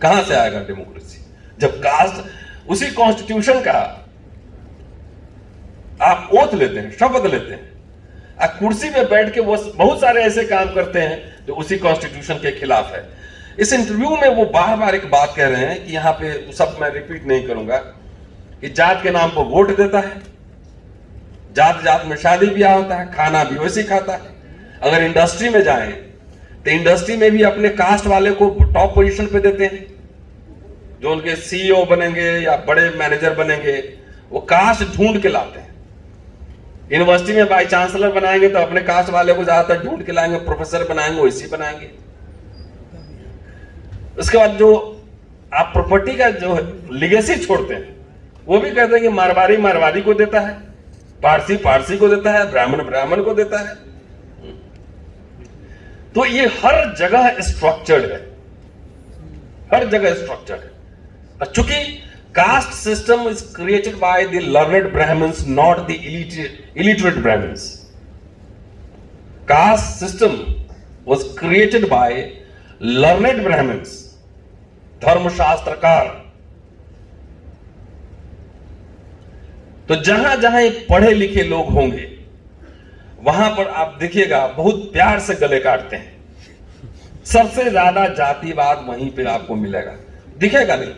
कहां से आएगा डेमोक्रेसी जब कास्ट, उसी कॉन्स्टिट्यूशन का आप ओथ लेते हैं, शपथ लेते हैं, आप कुर्सी पे बैठ के वो बहुत सारे ऐसे काम करते हैं जो उसी कॉन्स्टिट्यूशन के खिलाफ है। इस इंटरव्यू में वो बार बार एक बात कह रहे हैं कि यहाँ पे सब मैं रिपीट नहीं करूंगा, कि जात के नाम पर वोट देता है, जात जात में शादी ब्याह होता है, खाना भी वैसे ही खाता है। अगर इंडस्ट्री में जाएं तो इंडस्ट्री में भी अपने कास्ट वाले को टॉप पोजीशन पे देते हैं। जो उनके सीईओ बनेंगे या बड़े मैनेजर बनेंगे वो कास्ट ढूंढ के लाते हैं। यूनिवर्सिटी में बाई चांसलर बनाएंगे तो अपने कास्ट वाले को ज्यादातर ढूंढ के लाएंगे, प्रोफेसर बनाएंगे वैसे बनाएंगे। उसके बाद जो आप प्रॉपर्टी का जो लिगेसी छोड़ते हैं वो भी कहते हैं कि मारवाड़ी मारवाड़ी को देता है, पारसी पारसी को देता है, ब्राह्मण ब्राह्मण को देता है। तो ये हर जगह स्ट्रक्चर्ड है, हर जगह स्ट्रक्चर्ड है। और चूंकि caste system is created by the learned Brahmins, not the illiterate Brahmins. Caste system was created by learned Brahmins, धर्मशास्त्रकार। तो जहां जहां ये पढ़े लिखे लोग होंगे वहां पर आप देखिएगा बहुत प्यार से गले काटते हैं। सबसे ज्यादा जातिवाद वहीं पे आपको मिलेगा, दिखेगा नहीं।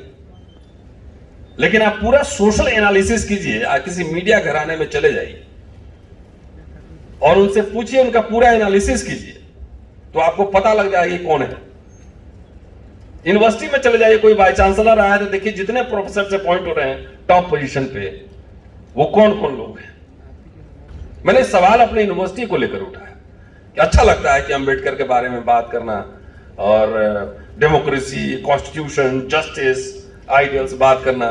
लेकिन आप पूरा सोशल एनालिसिस कीजिए, आप किसी मीडिया घराने में चले जाइए और उनसे पूछिए, उनका पूरा एनालिसिस कीजिए तो आपको पता लग जाएगा कौन है। यूनिवर्सिटी में चले जाइए, कोई वाइस चांसलर आया तो देखिए जितने प्रोफेसर से अपॉइंट हो रहे हैं टॉप पोजीशन पे, वो कौन कौन लोग हैं। मैंने सवाल अपने यूनिवर्सिटी को लेकर उठाया कि अच्छा लगता है कि अंबेडकर के बारे में बात करना और डेमोक्रेसी, कॉन्स्टिट्यूशन, जस्टिस, आइडियल्स बात करना,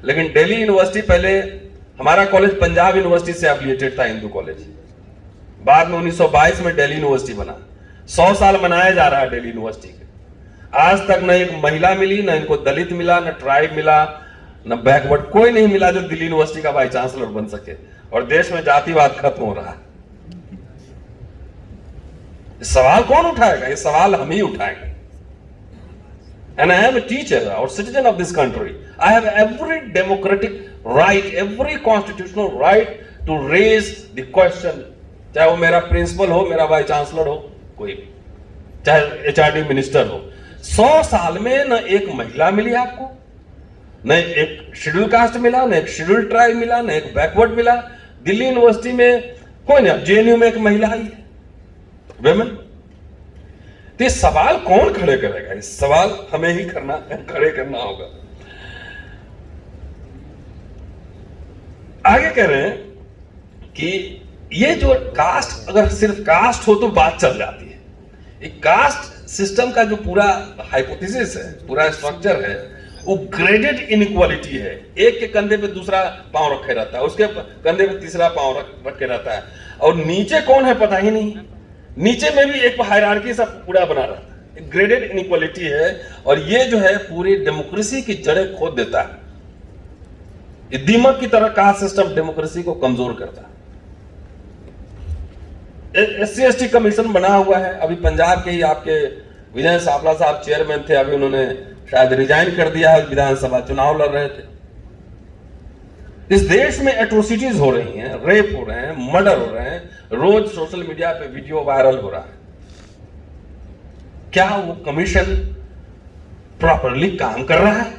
लेकिन दिल्ली यूनिवर्सिटी, पहले हमारा कॉलेज पंजाब यूनिवर्सिटी से एफिलिएटेड था, हिंदू कॉलेज। बाद में 1922 में दिल्ली यूनिवर्सिटी बना। 100 साल मनाया जा रहा है दिल्ली यूनिवर्सिटी के। आज तक न एक महिला मिली, न इनको दलित मिला, न ट्राइब मिला, न बैकवर्ड, कोई नहीं मिला जो दिल्ली यूनिवर्सिटी का वाइस चांसलर बन सके। और देश में जातिवाद खत्म हो रहा है। सवाल कौन उठाएगा? ये सवाल हम ही उठाएंगे। And I am a teacher or citizen of this country. I have every democratic right, every constitutional right to raise the question. चाहे वो मेरा प्रिंसिपल हो, मेरा वाइस चांसलर हो, कोई भी, चाहे HRD मिनिस्टर हो। 100 साल में न एक महिला मिली आपको, न एक शेड्यूल कास्ट मिला, न एक शेड्यूल ट्राइब मिला, न एक बैकवर्ड मिला। दिल्ली यूनिवर्सिटी में कोई नहीं, JNU में एक महिला आई है, वेमेन। तो ये सवाल कौन खड़े करेगा? इस सवाल हमें ही खड़े करना होगा। आगे कह रहे हैं कि ये जो कास्ट, अगर सिर्फ कास्ट हो तो बात चल जाती है। एक कास्ट सिस्टम का जो पूरा हाइपोथेसिस है, पूरा स्ट्रक्चर है, वो ग्रेडेड इनइक्वालिटी है। एक के कंधे पे दूसरा पांव रखे रहता है, उसके कंधे पे तीसरा पांव रखे रहता है, और नीचे कौन है पता ही नहीं। नीचे में भी एक हायरार्की सा पूरा बना रहता है, ग्रेडेड इनइक्वालिटी है। और ये जो है पूरी डेमोक्रेसी की जड़ें खोद देता है। ये दीमक की तरह कास्ट सिस्टम डेमोक्रेसी को कमजोर करता है। SC/ST कमीशन बना हुआ है। अभी पंजाब के ही आपके विजय सावला साहब चेयरमैन थे, अभी उन्होंने शायद रिजाइन कर दिया है, विधानसभा चुनाव लड़ रहे थे। इस देश में एट्रोसिटीज हो रही हैं, रेप हो रहे हैं, मर्डर हो रहे हैं, रोज सोशल मीडिया पे वीडियो वायरल हो रहा है। क्या वो कमीशन प्रॉपरली काम कर रहा है,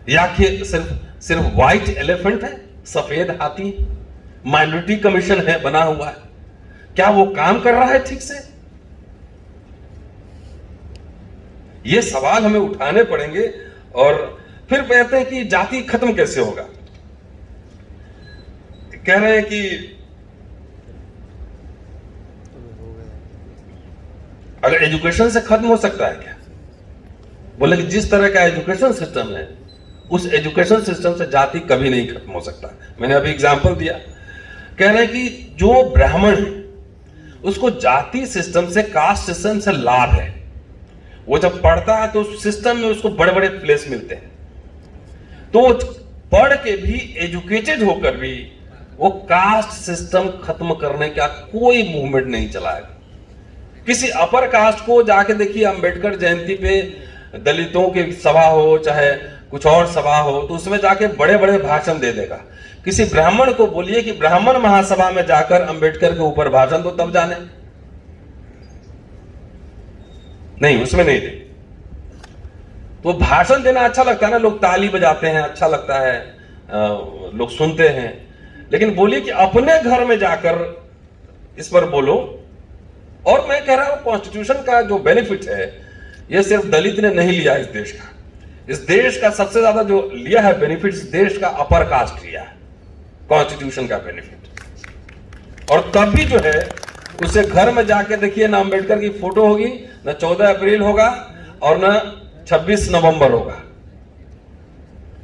या कि सिर्फ व्हाइट एलिफेंट है, सफेद हाथी, माइनॉरिटी कमीशन है बना हुआ है? क्या वो काम कर रहा है ठीक से? ये सवाल हमें उठाने पड़ेंगे। और फिर कहते हैं कि जाति खत्म कैसे होगा? कह रहे हैं कि अगर एजुकेशन से खत्म हो सकता है क्या? बोले कि जिस तरह का एजुकेशन सिस्टम है, उस एजुकेशन सिस्टम से जाति कभी नहीं खत्म हो सकता। मैंने अभी एग्जांपल दिया। कह रहे हैं कि जो ब्राह्मण है उसको जाति सिस्टम से, कास्ट सिस्टम से लाभ है। वो जब पढ़ता है तो उस सिस्टम में उसको बड़े बड़े प्लेस मिलते हैं। तो पढ़ के भी, एजुकेटेड होकर भी वो कास्ट सिस्टम खत्म करने का कोई मूवमेंट नहीं चलाएगा। किसी अपर कास्ट को जाके देखिए, अंबेडकर जयंती पे दलितों की सभा हो चाहे कुछ और सभा हो, तो उसमें जाके बड़े बड़े भाषण दे देगा। किसी ब्राह्मण को बोलिए कि ब्राह्मण महासभा में जाकर अंबेडकर के ऊपर भाषण दो, तब जाने नहीं, उसमें नहीं दे। तो भाषण देना अच्छा लगता है ना, लोग ताली बजाते हैं, अच्छा लगता है, लोग सुनते हैं। लेकिन बोलिए कि अपने घर में जाकर इस पर बोलो। और मैं कह रहा हूं कॉन्स्टिट्यूशन का जो बेनिफिट है ये सिर्फ दलित ने नहीं लिया, इस देश का सबसे ज्यादा जो लिया है बेनिफिट, इस देश का अपर कास्ट लिया है कॉन्स्टिट्यूशन का बेनिफिट। और तब भी जो है उसे घर में जाके देखिए ना अंबेडकर की फोटो होगी, ना 14 अप्रैल होगा और ना 26 नवंबर होगा।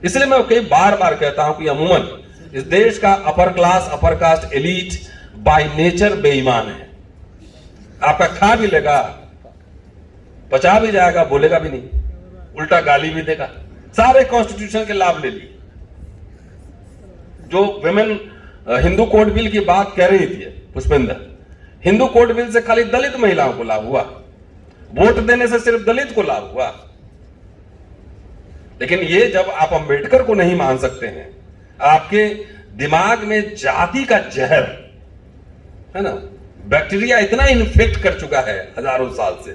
इसलिए मैं कई बार कहता हूं कि अमूमन इस देश का upper class, upper caste, elite by nature बेईमान है। आपका खा भी लेगा, पचा भी जाएगा, बोलेगा भी नहीं, उल्टा गाली भी देगा। सारे कॉन्स्टिट्यूशन के लाभ ले लिए। जो विमेन हिंदू कोड बिल की बात कह रही थी पुष्पेंद्र, हिंदू कोड बिल से खाली दलित महिलाओं को लाभ हुआ, वोट देने से सिर्फ दलित को लाभ हुआ। लेकिन ये जब आप अंबेडकर को नहीं मान सकते हैं, आपके दिमाग में जाति का जहर है ना, बैक्टीरिया इतना इन्फेक्ट कर चुका है हजारों साल से।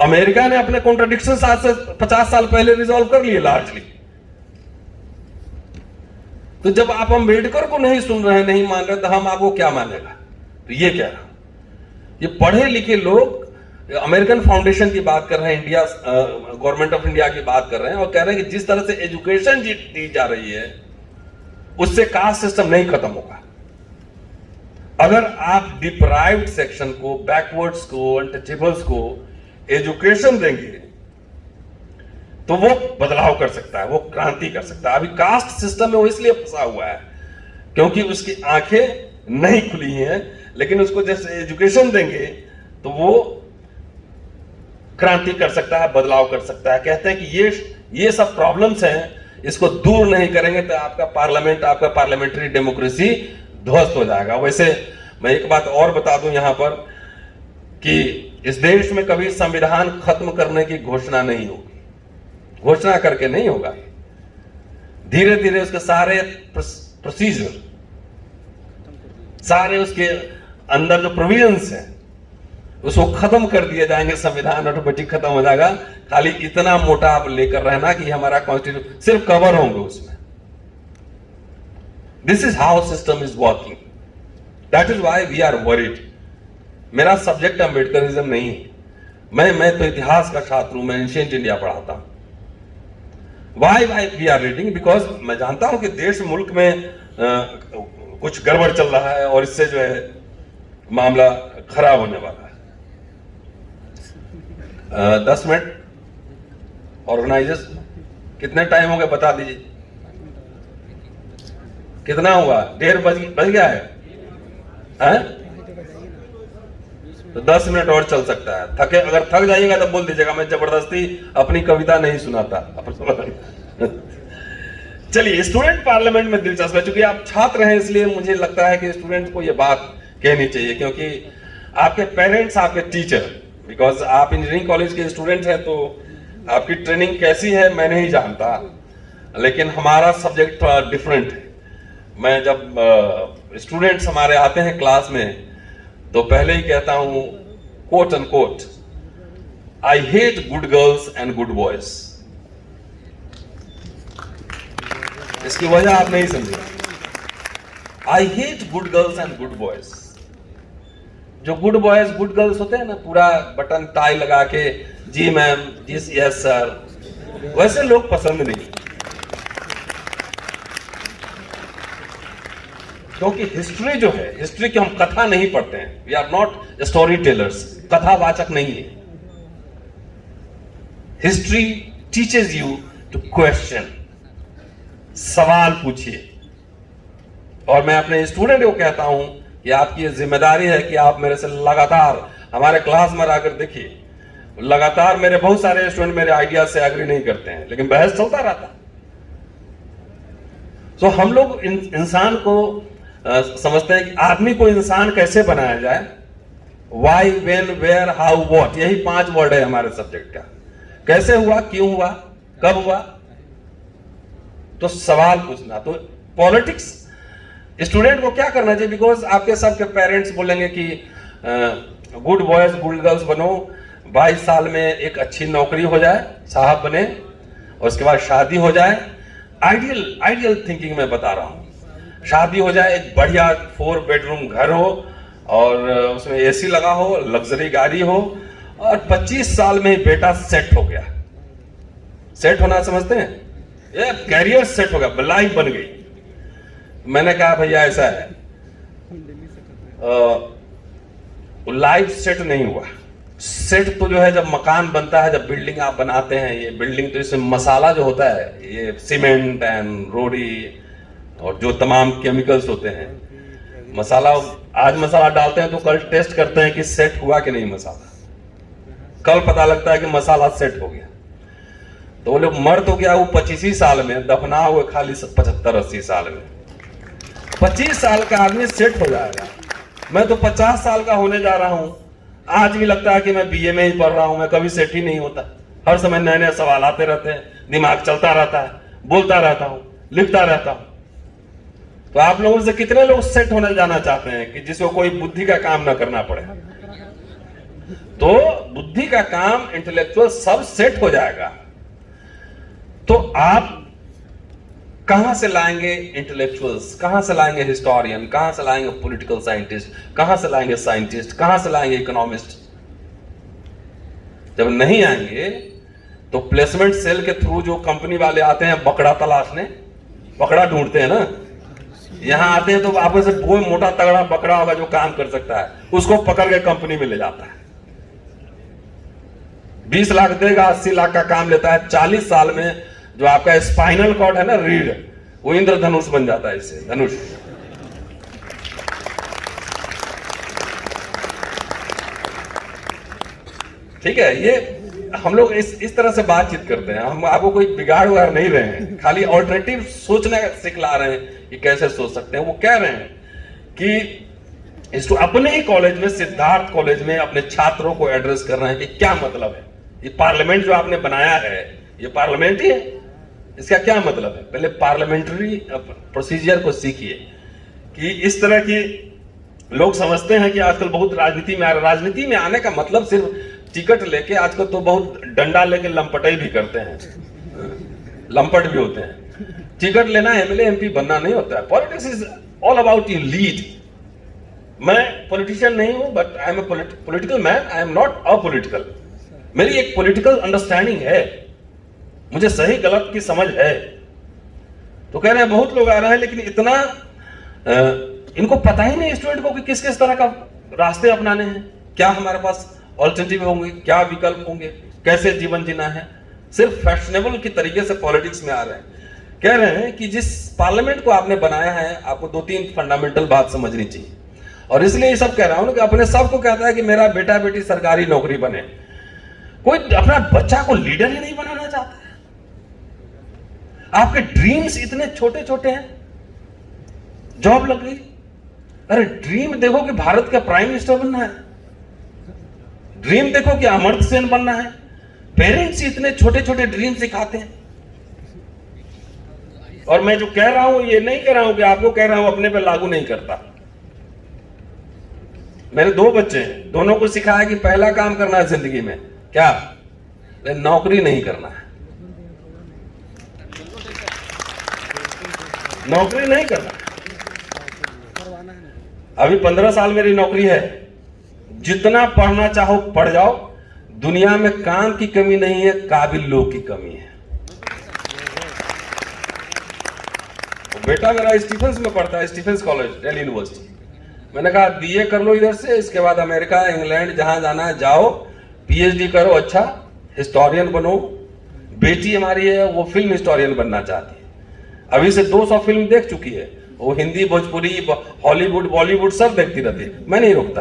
अमेरिका ने अपने कॉन्ट्रडिक्शन 50 साल पहले रिजॉल्व कर लिए लार्जली। तो जब आप अंबेडकर को नहीं सुन रहे, नहीं मान रहे, तो हम आपको क्या मानेगा? तो ये कह रहा हूं, ये पढ़े लिखे लोग अमेरिकन फाउंडेशन की बात कर रहे हैं, इंडिया गवर्नमेंट ऑफ इंडिया की बात कर रहे हैं और कह रहे हैं कि जिस तरह से एजुकेशन दी जा रही है उससे कास्ट सिस्टम नहीं खत्म होगा। अगर आप डिप्राइव्ड सेक्शन को, बैकवर्ड्स को, अनटचेबल्स को एजुकेशन देंगे तो वो बदलाव कर सकता है, वो क्रांति कर सकता है। अभी कास्ट सिस्टम में वो इसलिए फंसा हुआ है क्योंकि उसकी आंखें नहीं खुली हैं, लेकिन उसको जैसे एजुकेशन देंगे तो वो क्रांति कर सकता है, बदलाव कर सकता है। कहते हैं कि ये सब प्रॉब्लम्स हैं, इसको दूर नहीं करेंगे तो आपका पार्लियामेंट, आपका पार्लियामेंट्री डेमोक्रेसी ध्वस्त हो जाएगा। वैसे मैं एक बात और बता दूं यहां पर कि इस देश में कभी संविधान खत्म करने की घोषणा नहीं होगी, घोषणा करके नहीं होगा। धीरे धीरे उसके सारे प्रोसीजर, सारे उसके अंदर जो प्रोविजंस हैं उसको खत्म कर दिए जाएंगे, संविधान ऑटोमेटिक खत्म हो जाएगा। खाली इतना मोटा आप लेकर रहना कि हमारा कॉन्स्टिट्यूशन सिर्फ कवर होंगे उसमें। This is how system is working, that is why we are worried. मेरा सब्जेक्ट अम्बेडकरिज्म नहीं है, मैं तो इतिहास का छात्र हूं, मैं एंशिएंट इंडिया पढ़ाता हूं। Why we are reading? Because मैं जानता हूं कि देश मुल्क में कुछ गड़बड़ चल रहा है और इससे जो है मामला खराब होने वाला है। 10 मिनट ऑर्गेनाइजर्स, कितने टाइम हो गए बता दीजिए, कितना हुआ? 1:30 बज गया है? तो 10 मिनट और चल सकता है। अगर थक जाइएगा तो बोल दीजिएगा, मैं जबरदस्ती अपनी कविता नहीं सुनाता। चलिए, स्टूडेंट पार्लियामेंट में दिलचस्प है। चूंकि आप छात्र हैं इसलिए मुझे लगता है कि स्टूडेंट को यह बात कहनी चाहिए, क्योंकि आपके पेरेंट्स, आपके टीचर, बिकॉज आप इंजीनियरिंग कॉलेज के स्टूडेंट हैं तो आपकी ट्रेनिंग कैसी है मैं नहीं जानता, लेकिन हमारा सब्जेक्ट थोड़ा डिफरेंट है। मैं जब स्टूडेंट्स हमारे आते हैं क्लास में तो पहले ही कहता हूं, quote and quote, I hate good girls and good boys. इसकी वजह आप नहीं समझे। I hate good girls and good boys. जो गुड बॉयज, गुड गर्ल्स होते हैं ना, पूरा बटन टाई लगा के, जी मैम, जी यस सर, वैसे लोग पसंद नहीं। क्योंकि हिस्ट्री जो है, हिस्ट्री की हम कथा नहीं पढ़ते हैं, we are not story tellers, कथावाचक नहीं है। History teaches you to question, सवाल पूछिए। और मैं अपने स्टूडेंट को कहता हूं कि आपकी ये जिम्मेदारी है कि आप मेरे से लगातार हमारे क्लास में आकर देखिए। लगातार मेरे बहुत सारे स्टूडेंट मेरे आइडिया से एग्री नहीं करते हैं, लेकिन बहस चलता रहता। तो हम लोग इंसान को समझते हैं कि आदमी को इंसान कैसे बनाया जाए, why, when, where, how, what, यही 5 वर्ड है हमारे सब्जेक्ट का। कैसे हुआ, क्यों हुआ, कब हुआ, तो सवाल पूछना। तो पॉलिटिक्स स्टूडेंट को क्या करना चाहिए? बिकॉज आपके सबके पेरेंट्स बोलेंगे कि गुड बॉयज गुड गर्ल्स बनो, 22 साल में एक अच्छी नौकरी हो जाए, साहब बने, और उसके बाद शादी हो जाए, आइडियल थिंकिंग में बता रहा हूं। शादी हो जाए, एक बढ़िया 4 बेडरूम घर हो और उसमें एसी लगा हो, लग्जरी गाड़ी हो, और 25 साल में ही बेटा सेट हो गया। सेट होना समझते हैं, ये कैरियर सेट हो गया, लाइफ बन गई। मैंने कहा भैया ऐसा है, लाइफ सेट नहीं हुआ। सेट तो जो है जब मकान बनता है, जब बिल्डिंग आप बनाते हैं, ये बिल्डिंग तो इसमें मसाला जो होता है, ये सीमेंट एंड रोड़ी और जो तमाम केमिकल्स होते हैं, मसाला आज मसाला डालते हैं तो कल टेस्ट करते हैं कि सेट हुआ कि नहीं मसाला, कल पता लगता है कि मसाला सेट हो गया। तो वो लोग मर तो गया वो 25 साल में, दफना हुए खाली 75-80 साल में। 25 साल का आदमी सेट हो जाएगा। मैं तो 50 साल का होने जा रहा हूं, आज भी लगता है कि मैं बीए में ही पढ़ रहा हूं, मैं कभी सेट ही नहीं होता। हर समय नए नए सवाल आते रहते हैं, दिमाग चलता रहता है, बोलता रहता हूं, लिखता रहता हूं। तो आप लोगों से कितने लोग सेट होने जाना चाहते हैं कि जिसको कोई बुद्धि का काम ना करना पड़े? तो बुद्धि का काम, इंटेलेक्चुअल सब सेट हो जाएगा। तो आप कहां से लाएंगे इंटेलेक्चुअल्स, कहां से लाएंगे हिस्टोरियन, कहां से लाएंगे पॉलिटिकल साइंटिस्ट, कहां से लाएंगे साइंटिस्ट, कहां से लाएंगे इकोनॉमिस्ट? जब नहीं आएंगे तो प्लेसमेंट सेल के थ्रू जो कंपनी वाले आते हैं बकड़ा तलाशने, बकड़ा ढूंढते हैं ना, यहां आते हैं तो आप से कोई मोटा तगड़ा बकड़ा होगा जो काम कर सकता है, उसको पकड़ के कंपनी में ले जाता है। 20 लाख देगा, 80 लाख का काम लेता है। 40 साल में जो आपका स्पाइनल कॉर्ड है ना, रीढ़, वो इंद्रधनुष बन जाता है, इससे धनुष। ठीक है, ये हम लोग इस तरह से बातचीत करते हैं। हम आपको कोई बिगाड़ उगाड़ नहीं रहे हैं, खाली ऑल्टरनेटिव सोचने का सिखला रहे हैं कि कैसे सोच सकते हैं। वो कह रहे हैं कि अपने ही कॉलेज में, सिद्धार्थ कॉलेज में, अपने छात्रों को एड्रेस कर रहे हैं कि क्या मतलब है ये पार्लियामेंट जो आपने बनाया है, ये पार्लियामेंट ही है, इसका क्या मतलब है? पहले पार्लियामेंट्री प्रोसीजर को सीखिए। कि इस तरह की लोग समझते हैं कि आजकल बहुत राजनीति में आ रहे। राजनीति में आने का मतलब सिर्फ टिकट लेके, आजकल तो बहुत डंडा लेके लंपटाई भी करते हैं, लंपट भी होते हैं। टिकट लेना एमएलए एमपी बनना नहीं होता है। Politics is all about you lead. मैं पॉलिटिशियन नहीं हूं, but I am a political man, I am not apolitical. मेरी एक पॉलिटिकल अंडरस्टैंडिंग है, मुझे सही गलत की समझ है। तो कह रहे हैं बहुत लोग आ रहे हैं, लेकिन इतना इनको पता ही नहीं स्टूडेंट को कि किस किस तरह का रास्ते अपनाने हैं, क्या हमारे पास ऑल्टरनेटिव होंगे, क्या विकल्प होंगे, कैसे जीवन जीना है। सिर्फ फैशनेबल की तरीके से पॉलिटिक्स में आ रहे हैं। कह रहे हैं कि जिस पार्लियामेंट को आपने बनाया है, आपको 2-3 फंडामेंटल बात समझनी चाहिए। और इसलिए ये सब कह रहा हूं कि अपने सबको कहता है कि मेरा बेटा बेटी सरकारी नौकरी बने। कोई अपना बच्चा को लीडर ही नहीं बनाना चाहता है। आपके ड्रीम्स इतने छोटे छोटे हैं, जॉब लग गई। अरे ड्रीम देखो कि भारत का प्राइम मिनिस्टर बनना है, ड्रीम देखो कि अमर्त्य सेन बनना है। पेरेंट्स इतने छोटे छोटे ड्रीम सिखाते हैं। और मैं जो कह रहा हूं, ये नहीं कह रहा हूं कि आपको कह रहा हूं, अपने पे लागू नहीं करता। मेरे 2 बच्चे हैं, दोनों को सिखाया कि पहला काम करना है जिंदगी में, क्या? नौकरी नहीं करना है, नौकरी नहीं करना। अभी 15 साल मेरी नौकरी है, जितना पढ़ना चाहो पढ़ जाओ। दुनिया में काम की कमी नहीं है, काबिल लोग की कमी है। बेटा मेरा स्टीफेंस में पढ़ता है, स्टीफेंस कॉलेज, दिल्ली यूनिवर्सिटी। मैंने कहा बीए कर लो इधर से, इसके बाद अमेरिका, इंग्लैंड, जहां जाना है जाओ, पीएचडी करो, अच्छा हिस्टोरियन बनो। बेटी हमारी है, वो फिल्म हिस्टोरियन बनना चाहती है। अभी से 200 फिल्म देख चुकी है, वो हिंदी, भोजपुरी, हॉलीवुड, बॉलीवुड सब देखती रहती है। मैं नहीं रोकता।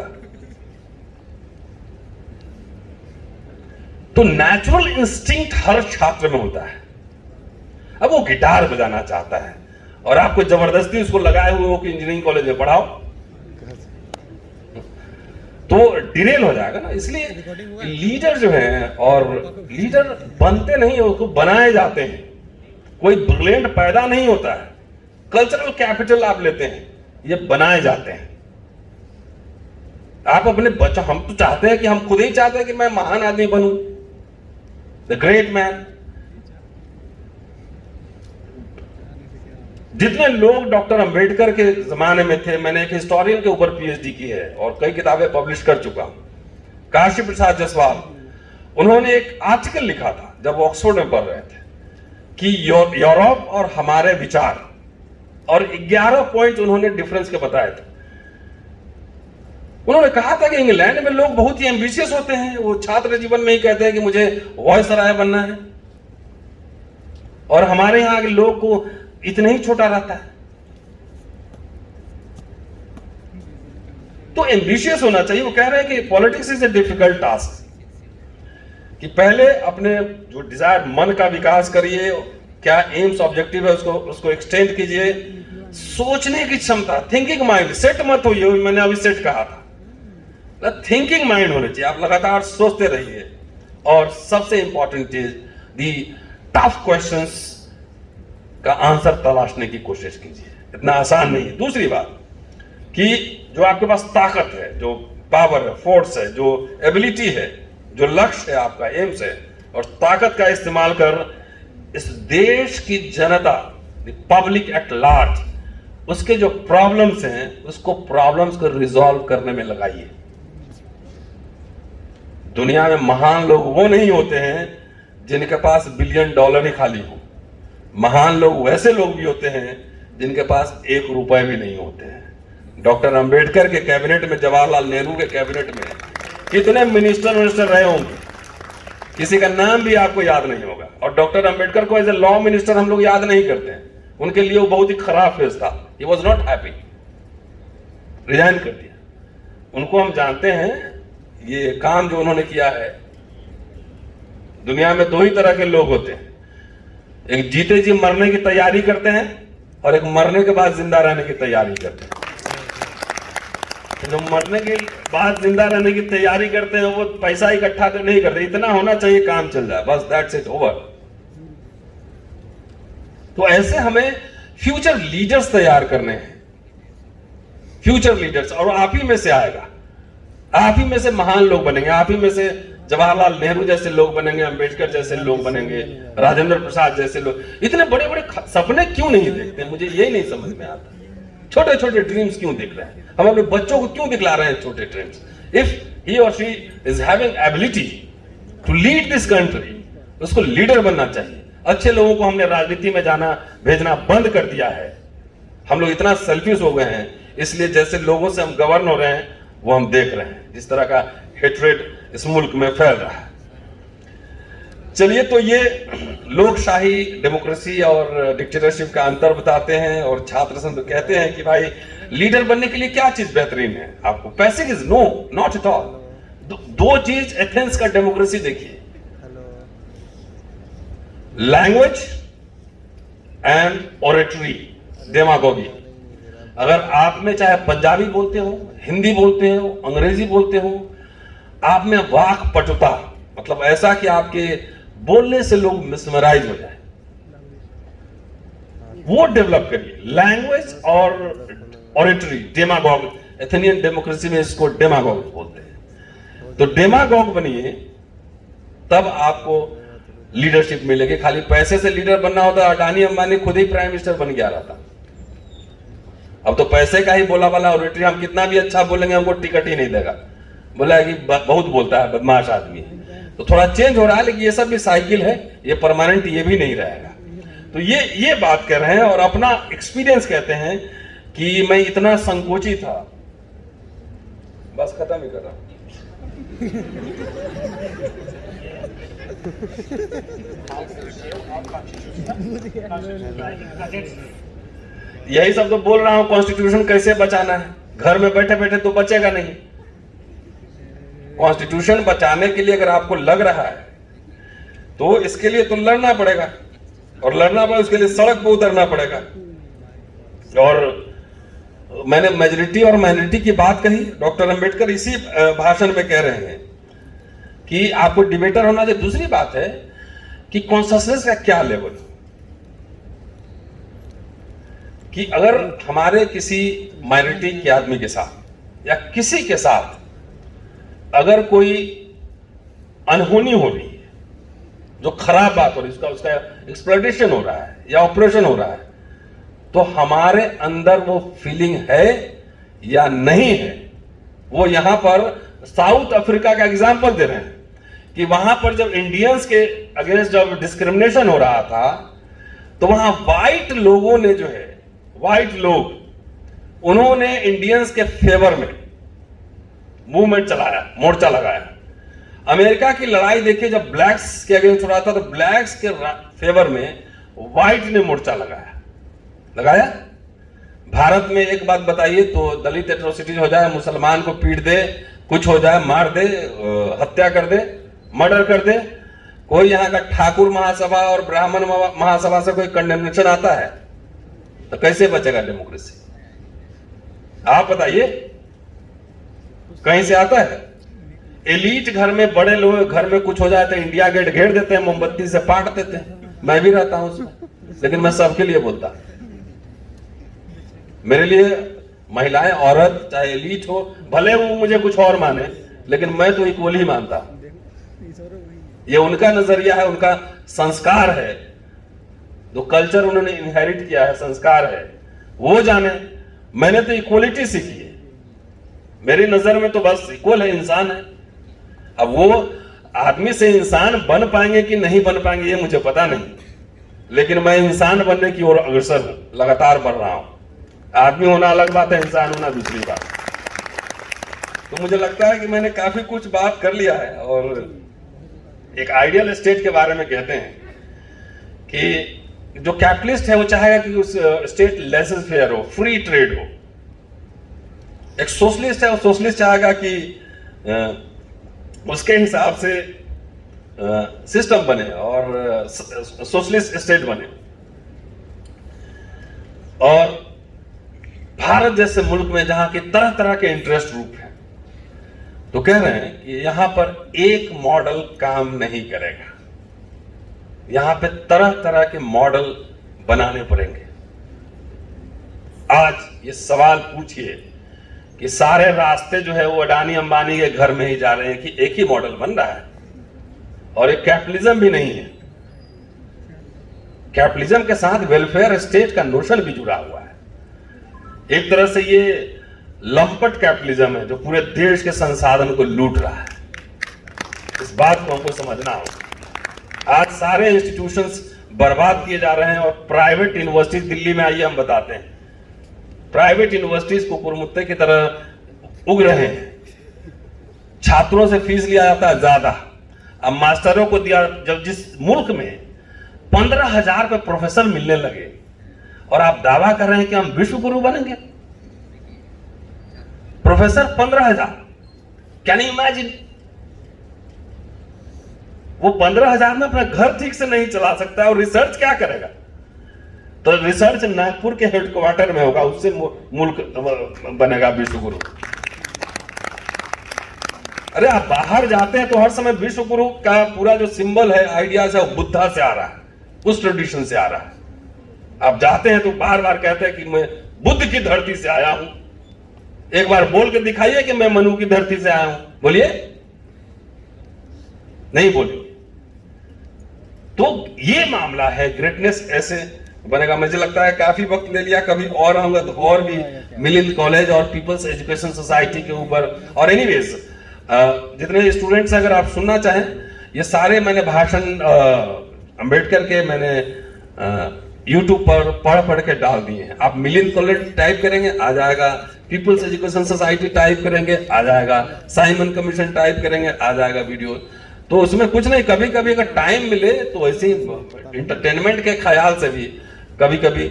तो नेचुरल इंस्टिंक्ट हर छात्र में होता है। अब वो गिटार बजाना चाहता है और आपको जबरदस्ती उसको लगाए हुए हो कि इंजीनियरिंग कॉलेज में पढ़ाओ, तो डिरेल हो जाएगा ना। इसलिए लीडर जो है, और लीडर बनते नहीं है, उसको बनाए जाते हैं। कोई ब्रिलियंट पैदा नहीं होता है। कल्चरल कैपिटल आप लेते हैं, ये बनाए जाते हैं। आप अपने बच्चा, हम तो चाहते हैं कि हम खुद ही चाहते हैं कि मैं महान आदमी बनूं, द ग्रेट मैन। जितने लोग डॉक्टर अंबेडकर के जमाने में थे, मैंने एक हिस्टोरियन के ऊपर पीएचडी की है और कई किताबें पब्लिश कर चुका हूं, काशी प्रसाद जायसवाल। उन्होंने एक आर्टिकल लिखा था जब वो ऑक्सफोर्ड में पढ़ रहे थे कि यूरोप और हमारे विचार, और 11 पॉइंट उन्होंने डिफरेंस के बताए थे। उन्होंने कहा था कि इंग्लैंड में लोग बहुत ही एम्बिशियस होते हैं, वो छात्र जीवन में ही कहते हैं कि मुझे वॉयसराय बनना है, और हमारे यहां के लोग को इतना ही छोटा रहता है। तो एम्बिशियस होना चाहिए। वो कह रहे हैं कि politics is a difficult task, कि पहले अपने जो डिजायर, मन का विकास करिए, क्या एम्स ऑब्जेक्टिव है उसको एक्सटेंड कीजिए, सोचने की क्षमता, थिंकिंग माइंड, सेट मत होइए। मैंने अभी सेट कहा था, थिंकिंग माइंड होने चाहिए, आप लगातार सोचते रहिए। और सबसे इंपॉर्टेंट चीज, दी टफ क्वेश्चंस का आंसर तलाशने की कोशिश कीजिए, इतना आसान नहीं है। दूसरी बात कि जो आपके पास ताकत है, जो पावर है, फोर्स है, जो एबिलिटी है, जो लक्ष्य है आपका, एम्स है, और ताकत का इस्तेमाल कर इस देश की जनता, पब्लिक एट लार्ज, उसके जो प्रॉब्लम्स हैं उसको प्रॉब्लम्स को रिजॉल्व करने में लगाइए। दुनिया में महान लोग वो नहीं होते हैं जिनके पास $1 बिलियन ही खाली हो। महान लोग वैसे लोग भी होते हैं जिनके पास ₹1 भी नहीं होते हैं। डॉक्टर अंबेडकर के कैबिनेट में, जवाहरलाल नेहरू के कैबिनेट में कितने मिनिस्टर रहे होंगे, किसी का नाम भी आपको याद नहीं होगा। और डॉक्टर अंबेडकर को एज ए लॉ मिनिस्टर हम लोग याद नहीं करते हैं, उनके लिए वो बहुत ही खराब फेज था। He was not happy, resign कर दिया। उनको हम जानते हैं, ये काम जो उन्होंने किया है। दुनिया में 2 ही तरह के लोग होते हैं, एक जीते जी मरने की तैयारी करते हैं, और एक मरने के बाद जिंदा रहने की तैयारी करते हैं। जो मरने के बाद जिंदा रहने की तैयारी करते हैं वो पैसा इकट्ठा तो नहीं करते, इतना होना चाहिए काम चल जाए, बस दैट्स इट, ओवर। तो ऐसे हमें फ्यूचर लीडर्स तैयार करने हैं, फ्यूचर लीडर्स, और आप ही में से आएगा, आप ही में से महान लोग बनेंगे, आप ही में से जवाहरलाल नेहरू जैसे लोग बनेंगे, अंबेडकर जैसे लोग बनेंगे, राजेंद्र प्रसाद जैसे लोग। इतने बड़े बड़े सपने क्यों नहीं देखते, मुझे यही नहीं समझ में आता। छोटे छोटे ड्रीम्स क्यों दिख रहे हैं, हम अपने बच्चों को क्यों दिखला रहे हैं छोटे ड्रीम्स। इफ ही और she is having ability to lead this country, उसको लीडर बनना चाहिए। अच्छे लोगों को हमने राजनीति में जाना भेजना बंद कर दिया है। हम लोग इतना सेल्फिश हो गए हैं, इसलिए जैसे लोगों से हम गवर्न हो रहे हैं वो हम देख रहे हैं, जिस तरह का हेट्रेड इस मुल्क में फैल रहा है। चलिए, तो ये लोकशाही, डेमोक्रेसी और डिक्टेटरशिप का अंतर बताते हैं। और छात्र संघ कहते हैं कि भाई लीडर बनने के लिए क्या चीज बेहतरीन है आपको। पैसे is no, not at all. 2 चीज एथेंस का डेमोक्रेसी देखिए, लैंग्वेज एंड ओरेटरी, डेमागोगी। अगर आप में चाहे पंजाबी बोलते हो, हिंदी बोलते हो, अंग्रेजी बोलते हो, आप में वाक पटुता, मतलब ऐसा कि आपके बोलने से लोग मिसमराइज हो जाए, वो डेवलप करिए। लैंग्वेज और ओरेटरी, डेमागोग, एथेनियन डेमोक्रेसी में इसको डेमागोग बोलते हैं। तो डेमागोग बनिए, तब आपको लीडरशिप मिलेगी। खाली पैसे से लीडर बनना होता, अडानी अंबानी खुद ही प्राइम मिनिस्टर बन गया रहता। अब तो पैसे का ही बोला वाला ओरेटरी, हम कितना भी अच्छा बोलेंगे हमको टिकट ही नहीं देगा, बोला कि बहुत बोलता है, बदमाश आदमी है। तो थोड़ा चेंज हो रहा है, लेकिन ये सब भी साइकिल है, ये परमानेंट ये भी नहीं रहेगा। तो ये बात कर रहे हैं और अपना एक्सपीरियंस कहते हैं कि मैं इतना संकोची था। बस खत्म ही कर रहा हूं। यही सब तो बोल रहा हूं, कॉन्स्टिट्यूशन कैसे बचाना है। घर में बैठे बैठे तो बचेगा नहीं। कॉन्स्टिट्यूशन बचाने के लिए अगर आपको लग रहा है तो इसके लिए तो लड़ना पड़ेगा, और लड़ना पड़ेगा उसके लिए सड़क पर उतरना पड़ेगा। और मैंने मेजॉरिटी और माइनॉरिटी की बात कही, डॉक्टर अंबेडकर इसी भाषण में कह रहे हैं कि आपको डिबेटर होना चाहिए। दूसरी बात है कि कॉन्शसनेस का क्या लेवल, कि अगर हमारे किसी माइनॉरिटी के आदमी के साथ या किसी के साथ अगर कोई अनहोनी हो रही है, जो खराब बात हो रही है, उसका एक्सप्लॉइटेशन हो रहा है या ऑपरेशन हो रहा है, तो हमारे अंदर वो फीलिंग है या नहीं है। वो यहां पर साउथ अफ्रीका का एग्जांपल दे रहे हैं कि वहां पर जब इंडियंस के अगेंस्ट जब डिस्क्रिमिनेशन हो रहा था तो वहां व्हाइट लोगों ने जो है, व्हाइट लोग उन्होंने इंडियंस के फेवर में मूवमेंट चलाया, मोर्चा लगाया। अमेरिका की लड़ाई देखिए, जब ब्लैक्स के अगेंस्ट हो रहा था तो ब्लैक्स के फेवर में व्हाइट ने मोर्चा लगाया। भारत में एक बात बताइए, तो दलित एट्रोसिटीज हो जाए, मुसलमान को पीट दे, कुछ हो जाए, मार दे, हत्या कर दे, मर्डर कर दे, कोई यहां का ठाकुर महासभा और ब्राह्मण महासभा से कोई कंडेमनेशन आता है तो कैसे बचेगा डेमोक्रेसी? आप बताइए, कहीं से आता है? एलीट घर में, बड़े लोग घर में कुछ हो जाए तो इंडिया गेट घेर देते हैं, मोमबत्ती से पाट देते हैं। मैं भी रहता हूं उसमें, लेकिन मैं सबके लिए बोलता। मेरे लिए महिलाएं, औरत, चाहे एलीट हो, भले वो मुझे कुछ और माने, लेकिन मैं तो इक्वल ही मानता। ये उनका नजरिया है, उनका संस्कार है, जो कल्चर उन्होंने इनहेरिट किया है, संस्कार है, वो जाने। मैंने तो इक्वलिटी सीखी है, मेरी नजर में तो बस इक्वल है, इंसान है। अब वो आदमी से इंसान बन पाएंगे कि नहीं बन पाएंगे ये मुझे पता नहीं, लेकिन मैं इंसान बनने की ओर अग्रसर हूं, लगातार बढ़ रहा हूं। आदमी होना अलग बात है, इंसान होना दूसरी बात। तो मुझे लगता है कि मैंने काफी कुछ बात कर लिया है। और एक आइडियल स्टेट के बारे में कहते हैं कि जो कैपिटलिस्ट है वो चाहेगा कि उस स्टेट लेसन फेयर हो, फ्री ट्रेड हो। एक सोशलिस्ट है, वो सोशलिस्ट चाहेगा कि उसके हिसाब से सिस्टम बने और सोशलिस्ट स्टेट बने। और भारत जैसे मुल्क में जहां की तरह तरह के इंटरेस्ट ग्रुप हैं, तो कह रहे हैं कि यहां पर एक मॉडल काम नहीं करेगा, यहां पे तरह तरह के मॉडल बनाने पड़ेंगे। आज ये सवाल पूछिए कि सारे रास्ते जो है वो अडानी अंबानी के घर में ही जा रहे हैं कि एक ही मॉडल बन रहा है, और एक कैपिटलिज्म भी नहीं है। कैपिटलिज्म के साथ वेलफेयर स्टेट का नोशन भी जुड़ा हुआ है। एक तरह से ये लंपट कैपिटलिज्म है जो पूरे देश के संसाधन को लूट रहा है। इस बात को हमको समझना होगा। आज सारे इंस्टीट्यूशंस बर्बाद किए जा रहे हैं और प्राइवेट यूनिवर्सिटीज, दिल्ली में आइए हम बताते हैं, प्राइवेट यूनिवर्सिटीज को कुरमुत्ते की तरह उग रहे हैं। छात्रों से फीस लिया जाता है ज्यादा। अब मास्टरों को दिया, जब जिस मुल्क में 15,000 पे प्रोफेसर मिलने लगे और आप दावा कर रहे हैं कि हम विश्व गुरु बनेंगे, प्रोफेसर 15,000, कैन यू इमेजिन? वो 15,000 में अपना घर ठीक से नहीं चला सकता है और रिसर्च क्या करेगा? तो रिसर्च नागपुर के हेडक्वार्टर में होगा, उससे मुल्क बनेगा विश्व गुरु। अरे आप बाहर जाते हैं तो हर समय विश्व गुरु का पूरा जो सिंबल है, आइडियाज है, वो बुद्धा से आ रहा है, उस ट्रेडिशन से आ रहा है। आप जाते हैं तो बार बार कहते हैं कि मैं बुद्ध की धरती से आया हूं। एक बार बोल के दिखाइए कि मैं मनु की धरती से आया हूं, बोलिए। नहीं बोलिए। तो ये मामला है, ग्रेटनेस ऐसे बनेगा। मुझे लगता है काफी वक्त ले लिया, कभी और आऊंगा तो और भी मिलिंद कॉलेज और पीपल्स एजुकेशन सोसाइटी के ऊपर। और एनीवेज जितने स्टूडेंट्स अगर आप सुनना चाहें, ये सारे मैंने भाषण अंबेडकर के मैंने यूट्यूब पर पढ़ के डाल दिए हैं। आप मिलिंद कॉलेज टाइप करेंगे आ जाएगा, पीपल्स एजुकेशन सोसाइटी टाइप करेंगे आ जाएगा, साइमन कमीशन टाइप करेंगे आ जाएगा वीडियो। तो उसमें कुछ नहीं, कभी कभी अगर टाइम मिले तो ऐसे इंटरटेनमेंट के ख्याल से भी कभी कभी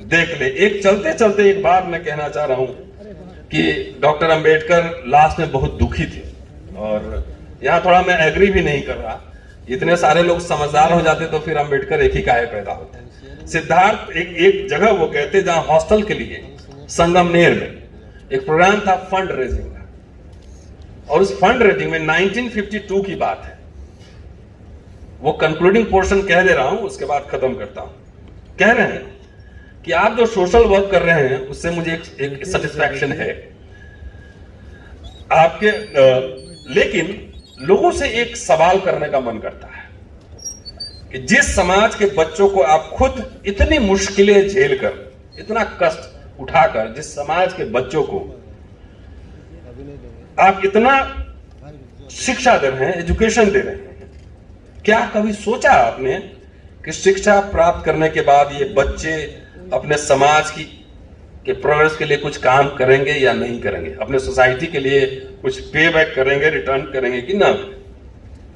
देख ले। एक चलते चलते एक बात मैं कहना चाह रहा हूं कि डॉक्टर अंबेडकर लास्ट में बहुत दुखी थे, और यहां थोड़ा मैं एग्री भी नहीं कर रहा। इतने सारे लोग समझदार हो जाते तो फिर अंबेडकर एक ही काहे पैदा होते। सिद्धार्थ एक जगह वो कहते जहां हॉस्टल के लिए संगमनेर में एक प्रोग्राम था फंड रेजिंग का, और उस फंड रेजिंग में 1952 की बात है। वो कंक्लूडिंग पोर्शन कह दे रहा हूं, उसके बाद खत्म करता हूं। कह रहे हैं कि आप जो सोशल वर्क कर रहे हैं उससे मुझे एक सेटिस्फैक्शन है आपके, लेकिन लोगों से एक सवाल करने का मन करता है कि जिस समाज के बच्चों को आप खुद इतनी मुश्किलें झेलकर इतना कष्ट उठाकर जिस समाज के बच्चों को आप इतना शिक्षा दे रहे हैं, एजुकेशन दे रहे हैं, क्या कभी सोचा आपने कि शिक्षा प्राप्त करने के बाद ये बच्चे अपने समाज के प्रोग्रेस के लिए कुछ काम करेंगे या नहीं करेंगे, अपने सोसाइटी के लिए कुछ पे बैक करेंगे, रिटर्न करेंगे कि ना?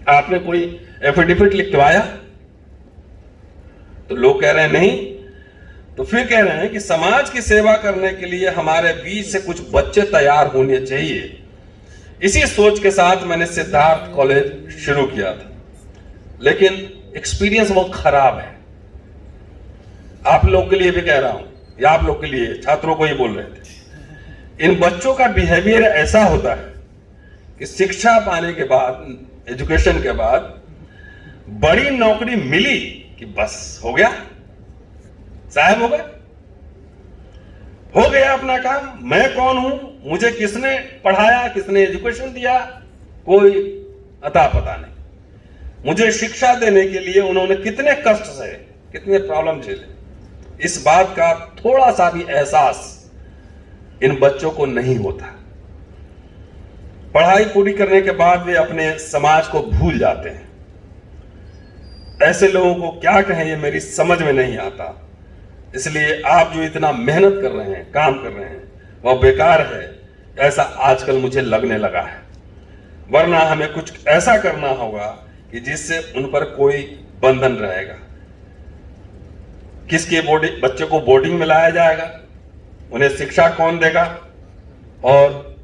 आपने कोई एफिडेविट लिखवाया? तो लोग कह रहे हैं नहीं। तो फिर कह रहे हैं कि समाज की सेवा करने के लिए हमारे बीच से कुछ बच्चे तैयार होने चाहिए। इसी सोच के साथ मैंने सिद्धार्थ कॉलेज शुरू किया था, लेकिन एक्सपीरियंस बहुत खराब है। आप लोग के लिए भी कह रहा हूं, या आप लोग के लिए, छात्रों को ही बोल रहे थे। इन बच्चों का बिहेवियर ऐसा होता है कि शिक्षा पाने के बाद, एजुकेशन के बाद बड़ी नौकरी मिली कि बस हो गया, साहब हो गया अपना काम। मैं कौन हूं, मुझे किसने पढ़ाया, किसने एजुकेशन दिया, कोई अता पता नहीं। मुझे शिक्षा देने के लिए उन्होंने कितने कष्ट सहे, कितने प्रॉब्लम झेले, इस बात का थोड़ा सा भी एहसास इन बच्चों को नहीं होता। पढ़ाई पूरी करने के बाद वे अपने समाज को भूल जाते हैं। ऐसे लोगों को क्या कहें, ये मेरी समझ में नहीं आता। इसलिए आप जो इतना मेहनत कर रहे हैं, काम कर रहे हैं, वह बेकार है, ऐसा आजकल मुझे लगने लगा है। वरना हमें कुछ ऐसा करना होगा कि जिससे उन पर कोई बंधन रहेगा। किसके बच्चे को बोर्डिंग में लाया जाएगा, उन्हें शिक्षा कौन देगा, और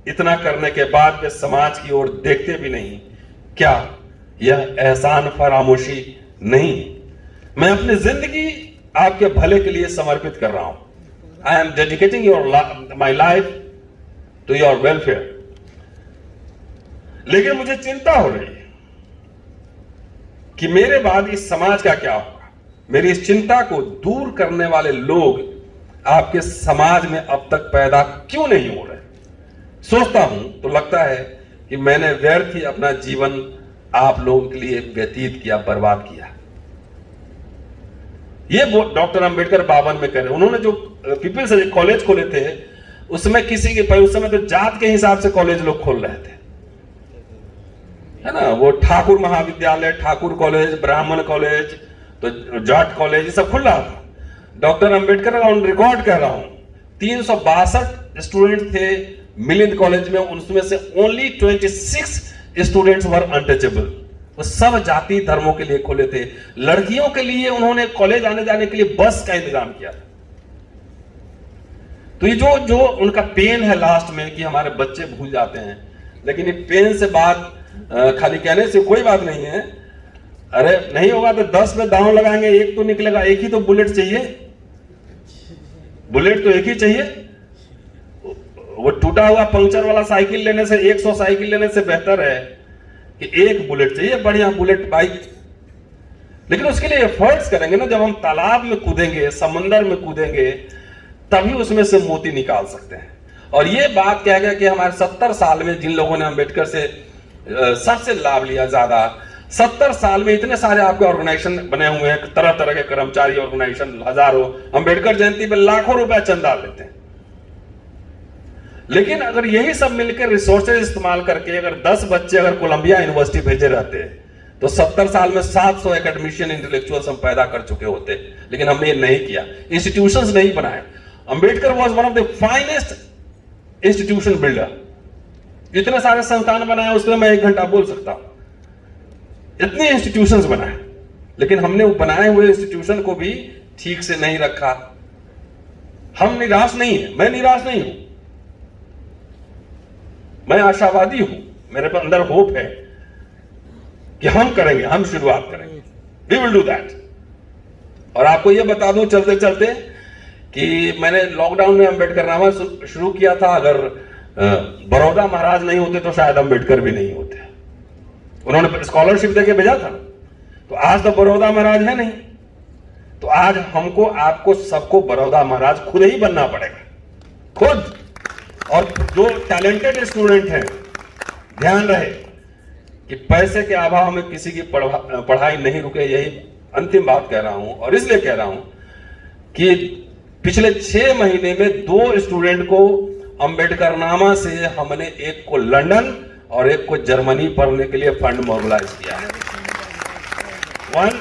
इतना करने के बाद वे समाज की ओर देखते भी नहीं। क्या यह एहसान फरामोशी नहीं? मैं अपनी जिंदगी आपके भले के लिए समर्पित कर रहा हूं। I am dedicating my life to your welfare. लेकिन मुझे चिंता हो रही है कि मेरे बाद इस समाज का क्या होगा। मेरी इस चिंता को दूर करने वाले लोग आपके समाज में अब तक पैदा क्यों नहीं हो रहे? सोचता हूं तो लगता है कि मैंने व्यर्थ ही अपना जीवन आप लोगों के लिए व्यतीत किया, बर्बाद किया। ये डॉक्टर अंबेडकर 52 में कर रहे, उन्होंने जो पीपल्स कॉलेज खोले थे, उसमें किसी के, उस समय तो जात के हिसाब से कॉलेज लोग खोल रहे थे, है ना? वो ठाकुर महाविद्यालय, ठाकुर कॉलेज, ब्राह्मण कॉलेज, तो जाट कॉलेज, ये सब खुल रहा था। डॉक्टर अंबेडकर ऑन रिकॉर्ड कह रहा हूं, 362 स्टूडेंट थे मिलिंद कॉलेज में, उनमें से ओनली 26 स्टूडेंट्स वर अनटचेबल। वो सब जाति धर्मों के लिए खोले थे। लड़कियों के लिए उन्होंने कॉलेज आने जाने के लिए बस का इंतजाम किया। तो ये जो उनका पेन है लास्ट में कि हमारे बच्चे भूल जाते हैं, लेकिन ये पेन से बात खाली कहने से कोई बात नहीं है। अरे नहीं होगा तो 10 में दांव लगाएंगे, एक तो निकलेगा। एक ही तो बुलेट चाहिए, बुलेट तो एक ही चाहिए। वो टूटा हुआ पंक्चर वाला साइकिल लेने से, 100 साइकिल लेने से बेहतर है कि एक बुलेट चाहिए, बढ़िया बुलेट बाइक। लेकिन उसके लिए एफर्ट्स करेंगे ना। जब हम तालाब में कूदेंगे, समंदर में कूदेंगे, तभी उसमें से मोती निकाल सकते हैं। और ये बात कह गया कि हमारे 70 साल में जिन लोगों ने अंबेडकर से सबसे लाभ लिया, ज्यादा 70 साल में इतने सारे आपके ऑर्गेनाइजेशन बने हुए हैं, तरह तरह के कर्मचारी ऑर्गेनाइजेशन, हजारों। अंबेडकर जयंती पे लाखों रुपए चंदा लेते हैं। लेकिन अगर यही सब मिलकर रिसोर्सेज इस्तेमाल करके अगर 10 बच्चे अगर कोलंबिया यूनिवर्सिटी भेजे रहते तो 70 साल में 700 एकेडमिशियन इंटेलेक्चुअल्स हम पैदा कर चुके होते। लेकिन हमने ये नहीं किया, इंस्टीट्यूशंस नहीं बनाए। Ambedkar was one of the finest institution builder. इतने सारे संस्थान बनाए, उसमें मैं 1 घंटा बोल सकता हूं। इतने इंस्टीट्यूशंस बनाए, लेकिन हमने वो बनाए हुए इंस्टीट्यूशन को भी ठीक से नहीं रखा। हम निराश नहीं है, मैं निराश नहीं हूं, मैं आशावादी हूं। मेरे अंदर होप है कि हम करेंगे, हम शुरुआत करेंगे। We will do that. और आपको यह बता दूं चलते चलते कि मैंने लॉकडाउन में अंबेडकर नामा शुरू किया था। अगर बड़ौदा महाराज नहीं होते तो शायद अंबेडकर भी नहीं होते। उन्होंने स्कॉलरशिप देके भेजा था, तो आज तो बड़ौदा महाराज है नहीं। तो आज हमको, आपको, सबको बड़ौदा महाराज खुद ही बनना पड़ेगा, खुद। और जो टैलेंटेड स्टूडेंट हैं, ध्यान रहे कि पैसे के अभाव में किसी की पढ़ाई नहीं रुके। यही अंतिम बात कह रहा हूं। और इसलिए कह रहा हूं कि पिछले 6 महीने में 2 स्टूडेंट को अंबेडकर नामा से हमने एक को लंदन और एक को जर्मनी पढ़ने के लिए फंड मोबिलाइज किया है।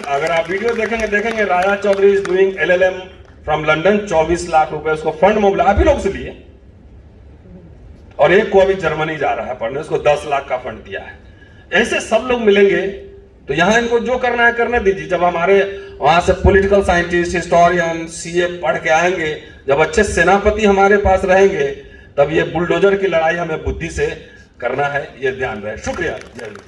अगर आप वीडियो देखेंगे Raja Chaudhary is doing LLM from London, 24 lakh रुपए उसको फंड मोबिलाइज आप ही लोग से लिए, और एक को अभी जर्मनी जा रहा है पढ़ने, उसको 10 लाख का फंड दिया है। ऐसे सब लोग मिलेंगे तो यहां इनको जो करना है करने दीजिए। जब हमारे वहां से पॉलिटिकल साइंटिस्ट, हिस्टोरियन, CA पढ़ के आएंगे, जब अच्छे सेनापति हमारे पास रहेंगे, तब ये बुलडोजर की लड़ाई हमें बुद्धि से करना है, ये ध्यान रहे। शुक्रिया। जय हिंद।